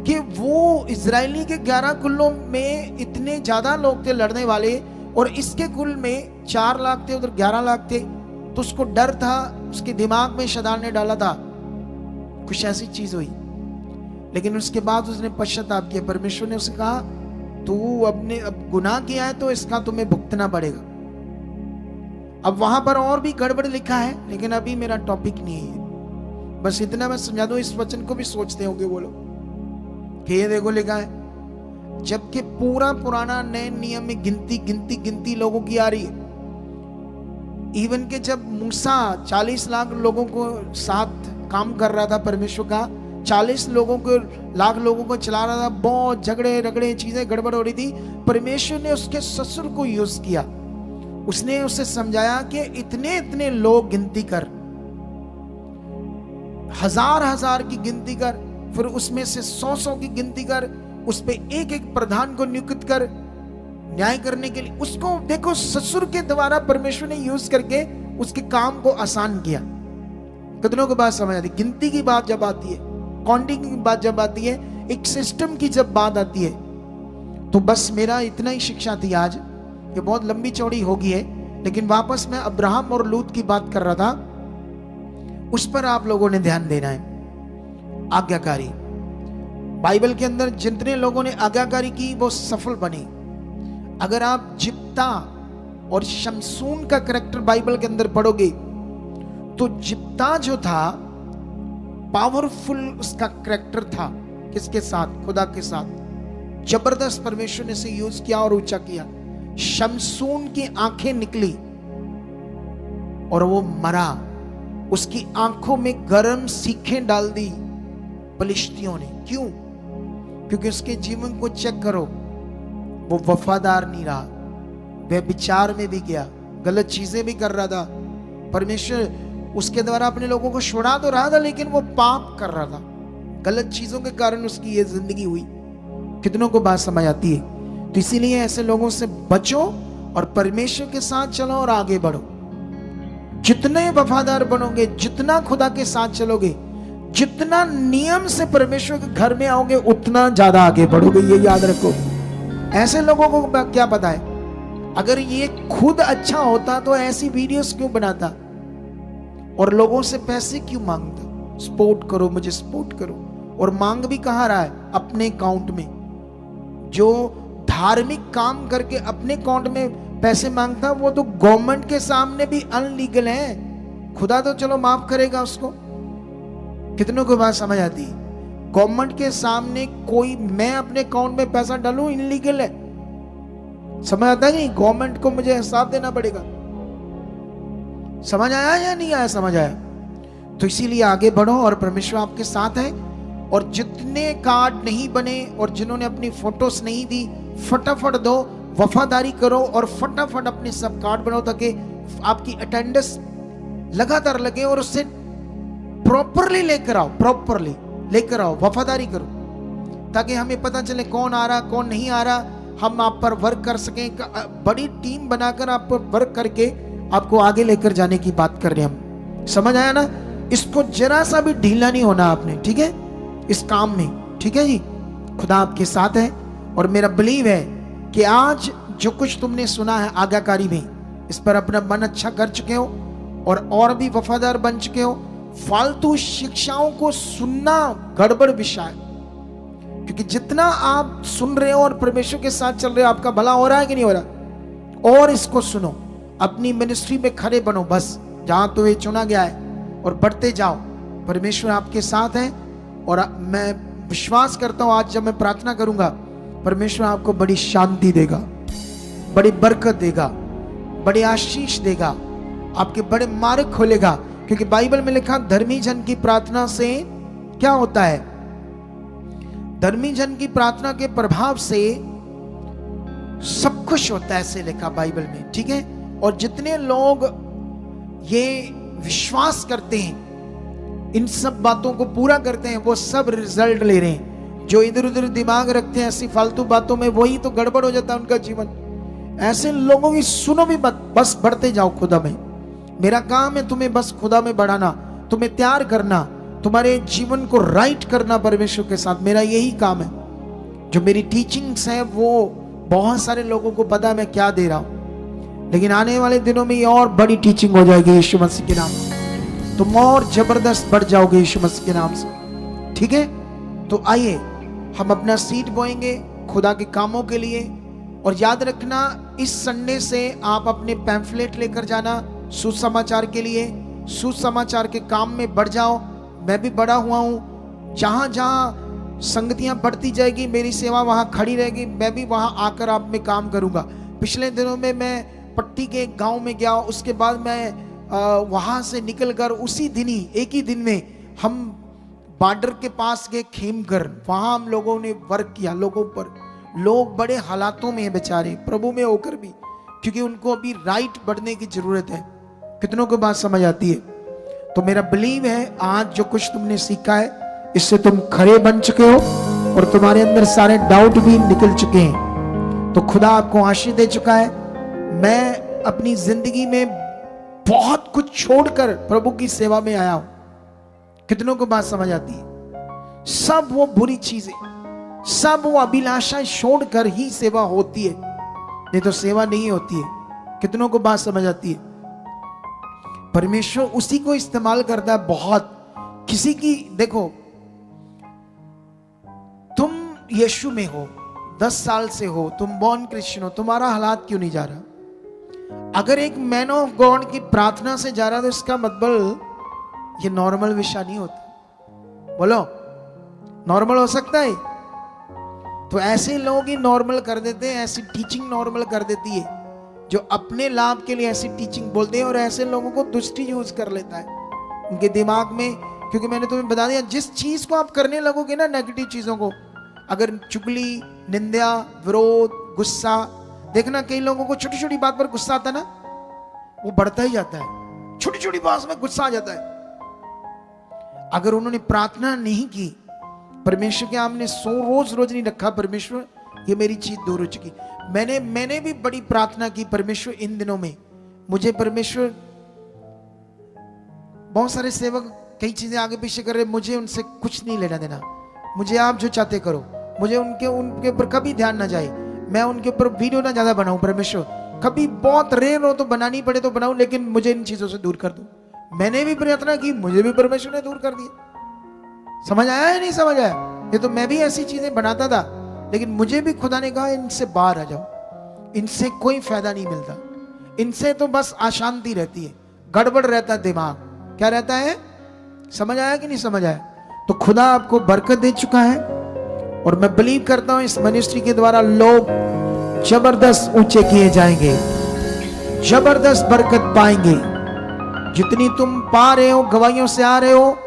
कि वो इजरायली के 11 कुलों में इतने ज्यादा लोग थे लड़ने वाले, और इसके कुल में 4 लाख थे, उधर 11 लाख थे। तो उसको डर था, उसके दिमाग में शैतान ने डाला था, कुछ ऐसी चीज हुई। लेकिन उसके बाद उसने पश्चाताप किया। परमेश्वर ने उसे कहा तू अब गुनाह किया है तो इसका तुम्हें भुगतना पड़ेगा। अब वहां पर और भी गड़बड़ लिखा है, लेकिन अभी मेरा टॉपिक नहीं है। बस इतना मैं समझा दूं, इस वचन को भी सोचते होंगे वो लोग कि ये देखो लिखा है, जबकि पूरा पुराना नए नियम में गिनती लोगों की आ रही है। इवन के जब मूसा 40 लाख लोगों को साथ काम कर रहा था, परमेश्वर का 40 लाख लोगों को चला रहा था, बहुत झगड़े रगड़े चीजें गड़बड़ हो रही थी। परमेश्वर ने उसके ससुर को यूज किया, उसने उसे समझाया कि इतने इतने लोग गिनती कर, हजार की गिनती कर, फिर उसमें से 100 की गिनती कर, उस पे एक प्रधान को नियुक्त कर न्याय करने के लिए। उसको देखो, ससुर के द्वारा परमेश्वर ने यूज करके उसके काम को आसान किया। कितनों को बात समझ आती? गिनती की बात जब आती है, काउंटिंग की बात जब आती है, एक सिस्टम की जब बात आती है, तो बस मेरा इतना ही शिक्षा थी आज। ये बहुत लंबी चौड़ी होगी है, लेकिन वापस मैं अब्राहम और लूत की बात कर रहा था, उस पर आप लोगों ने ध्यान देना है। आज्ञाकारी, बाइबल के अंदर जितने लोगों ने आज्ञाकारी की वो सफल बने। अगर आप जिप्ता और शमसून का कैरेक्टर बाइबल के अंदर पढ़ोगे, तो जिप्ता जो था पावरफुल उसका कैरेक्टर था, किसके साथ? खुदा के साथ। जबरदस्त परमेश्वर ने इसे यूज किया और ऊंचा किया। शमसून की आंखें निकली और वो मरा, उसकी आंखों में गर्म सीखें डाल दी फलिश्तियों ने। क्यों? क्योंकि उसके जीवन को चेक करो, वो वफादार नहीं रहा, वह विचार में भी गया, गलत चीजें भी कर रहा था। परमेश्वर उसके द्वारा अपने लोगों को छुड़ा तो रहा था, लेकिन वो पाप कर रहा था। गलत चीजों के कारण उसकी ये जिंदगी हुई। कितनों को बात समझ आती है? तो इसीलिए ऐसे लोगों से बचो और परमेश्वर के साथ चलो और आगे बढ़ो। जितने वफादार बनोगे, जितना खुदा के साथ चलोगे, जितना नियम से परमेश्वर के घर में आओगे, उतना ज्यादा आगे बढ़ोगे। ये याद रखो। ऐसे लोगों को क्या पता है, अगर ये खुद अच्छा होता तो ऐसी वीडियोस क्यों बनाता और लोगों से पैसे क्यों मांगता? सपोर्ट करो, मुझे सपोर्ट करो। और मांग भी कहां रहा है? अपने अकाउंट में। जो धार्मिक काम करके अपने अकाउंट में पैसे मांगता, वो तो गवर्नमेंट के सामने भी अनलीगल है। खुदा तो चलो माफ करेगा उसको। कितनों को बात समझ आती है? गवर्नमेंट के सामने कोई, मैं अपने अकाउंट में पैसा डालूं, इनलीगल है। समझ आता है नहीं? गवर्नमेंट को मुझे हिसाब देना पड़ेगा। समझ आया या नहीं आया? समझ आया? तो इसीलिए आगे बढ़ो और परमेश्वर आपके साथ है। और जितने कार्ड नहीं बने और जिन्होंने अपनी फोटोस नहीं दी, फटाफट दो, वफादारी करो और फटाफट अपने सब कार्ड बनाओ, ताकि आपकी अटेंडेंस लगातार लगे और उससे प्रॉपरली लेकर आओ, प्रॉपरली लेकर आओ, वफादारी करो, ताकि हमें पता चले कौन आ रहा कौन नहीं आ रहा, हम आप पर वर्क कर सकें। बड़ी टीम बनाकर आप पर वर्क करके आपको आगे लेकर जाने की बात कर रहे हैं हम। समझ आया ना? इसको जरा सा भी ढीला नहीं होना आपने, ठीक है, इस काम में, ठीक है जी। खुदा आपके साथ है और मेरा बिलीव है कि आज जो कुछ तुमने सुना है आज्ञाकारी में, इस पर अपना मन अच्छा कर चुके हो और भी वफादार बन चुके हो। फालतू शिक्षाओं को सुनना गड़बड़ विषय है, क्योंकि जितना आप सुन रहे हो और परमेश्वर के साथ चल रहे हो, आपका भला हो रहा है कि नहीं हो रहा? और इसको सुनो, अपनी मिनिस्ट्री में खड़े बनो, बस जहां तो ये चुना गया है, और बढ़ते जाओ। परमेश्वर आपके साथ है और मैं विश्वास करता हूं आज जब मैं प्रार्थना करूंगा, परमेश्वर आपको बड़ी शांति देगा, बड़ी बरकत देगा, बड़ी आशीष देगा। आपके बड़े मार्ग खोलेगा, क्योंकि बाइबल में लिखा धर्मी जन की प्रार्थना से क्या होता है, धर्मी जन की प्रार्थना के प्रभाव से सब कुछ होता है, ऐसे लिखा बाइबल में, ठीक है। और जितने लोग ये विश्वास करते हैं, इन सब बातों को पूरा करते हैं, वो सब रिजल्ट ले रहे हैं। जो इधर उधर दिमाग रखते हैं ऐसी फालतू बातों में, वही तो गड़बड़ हो जाता है उनका जीवन। ऐसे लोगों की सुनो भी मत, बस बढ़ते जाओ खुदा में। मेरा काम है तुम्हें बस खुदा में बढ़ाना, तुम्हें तैयार करना, तुम्हारे जीवन को राइट करना परमेश्वर के साथ। मेरा यही काम है। जो मेरी टीचिंग्स है वो बहुत सारे लोगों को पता है मैं क्या दे रहा हूं, लेकिन आने वाले दिनों में ये और बड़ी टीचिंग हो जाएगी यीशु मसीह के नाम से। तुम और जबरदस्त बढ़ जाओगे यीशु मसीह के नाम से, ठीक है। तो आइए हम अपना सीड बोएंगे खुदा के कामों के लिए। और याद रखना, इस संडे से आप अपने पैम्फलेट लेकर जाना सुसमाचार के लिए, सुसमाचार के काम में बढ़ जाओ। मैं भी बड़ा हुआ हूं, जहां जहां संगतियां बढ़ती जाएगी, मेरी सेवा वहां खड़ी रहेगी, मैं भी वहां आकर आप में काम करूंगा। पिछले दिनों में मैं पट्टी के गांव में गया, उसके बाद मैं वहां से निकलकर उसी दिन ही, एक ही दिन में हम बॉर्डर के पास गए खेमकर, वहां हम लोगों ने वर्क किया लोगों पर। लोग बड़े हालातों में हैं बेचारे, प्रभु में होकर भी, क्योंकि उनको अभी राइट बढ़ने की जरूरत है। कितनों को बात समझ आती है? तो मेरा बिलीव है आज जो कुछ तुमने सीखा है, इससे तुम खरे बन चुके हो और तुम्हारे अंदर सारे डाउट भी निकल चुके हैं। तो खुदा आपको आशीष दे चुका है। मैं अपनी जिंदगी में बहुत कुछ छोड़कर प्रभु की सेवा में आया हूं। कितनों को बात समझ आती है? सब वो बुरी चीजें, सब वो अभिलाषाएं छोड़कर ही सेवा होती है, नहीं तो सेवा नहीं होती है। कितनों को बात समझ आती है? परमेश्वर उसी को इस्तेमाल करता है बहुत। किसी की देखो, तुम यीशु में हो, 10 साल से हो, तुम बॉर्न क्रिश्चियन हो, तुम्हारा हालात क्यों नहीं जा रहा? अगर एक मैन ऑफ गॉड की प्रार्थना से जा रहा तो इसका मतलब ये नॉर्मल विषय नहीं होता। बोलो, नॉर्मल हो सकता है? तो ऐसे लोग ही नॉर्मल कर देते हैं, ऐसी टीचिंग नॉर्मल कर देती है, जो अपने लाभ के लिए ऐसी टीचिंग बोलते हैं। और ऐसे लोगों को दुष्टी यूज कर लेता है उनके दिमाग में, क्योंकि मैंने तुम्हें बता दिया, जिस चीज को आप करने लगोगे ना, नेगेटिव चीजों को, अगर चुगली, निंदा, विरोध, गुस्सा, देखना कई लोगों को छोटी छोटी बात पर गुस्सा आता ना, वो बढ़ता ही जाता है। छोटी छोटी बात में गुस्सा आ जाता है। अगर उन्होंने प्रार्थना नहीं की, परमेश्वर के सामने रोज नहीं रखा, परमेश्वर ये मेरी चीज दूर हो चुकी। मैंने भी बड़ी प्रार्थना की, परमेश्वर इन दिनों में मुझे, परमेश्वर बहुत सारे सेवक कई चीजें आगे पीछे कर रहे, मुझे उनसे कुछ नहीं लेना देना, मुझे आप जो चाहते करो, मुझे उनके ऊपर कभी ध्यान ना जाए, मैं उनके ऊपर वीडियो ना ज्यादा बनाऊं। परमेश्वर कभी बहुत रेयर हो तो बनानी पड़े तो बनाऊं, लेकिन मुझे इन चीजों से दूर कर दो। मैंने भी प्रार्थना की, मुझे भी परमेश्वर ने दूर कर दिया। समझ आया या नहीं समझ आया? ये तो मैं भी ऐसी चीजें बनाता था, लेकिन मुझे भी खुदा ने कहा इनसे बाहर आ जाओ, इनसे कोई फायदा नहीं मिलता, इनसे तो बस अशांति रहती है, गड़बड़ रहता है दिमाग। क्या रहता है? समझ आया कि नहीं समझ आया? तो खुदा आपको बरकत दे चुका है, और मैं बिलीव करता हूं इस मिनिस्ट्री के द्वारा लोग जबरदस्त ऊंचे किए जाएंगे, जबरदस्त बरकत पाएंगे। जितनी तुम पा रहे हो, गवाहियों से आ रहे हो,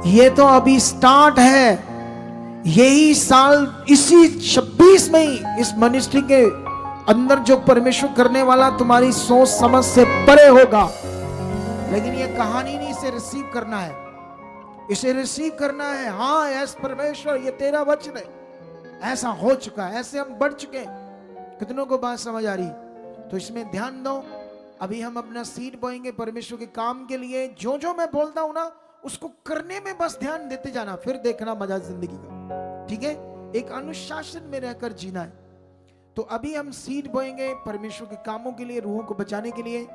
ये तो अभी स्टार्ट है। यही साल, इसी 26 में ही इस मिनिस्ट्री के अंदर जो परमेश्वर करने वाला तुम्हारी सोच समझ से परे होगा। लेकिन ये कहानी नहीं, इसे रिसीव करना है, इसे रिसीव करना है। हाँ, यस परमेश्वर, ये तेरा वचन है, ऐसा हो चुका है, ऐसे हम बढ़ चुके हैं। कितनों को बात समझ आ रही? तो इसमें ध्यान दो। अभी हम अपना सीड बोएंगे परमेश्वर के काम के लिए। जो जो मैं बोलता हूं ना, उसको करने में बस ध्यान देते जाना, फिर देखना मजा जिंदगी का। ठीक है? एक अनुशासन में रहकर जीना है। तो अभी हम सीड बोएंगे परमेश्वर के कामों के लिए, रूहों को बचाने के लिए।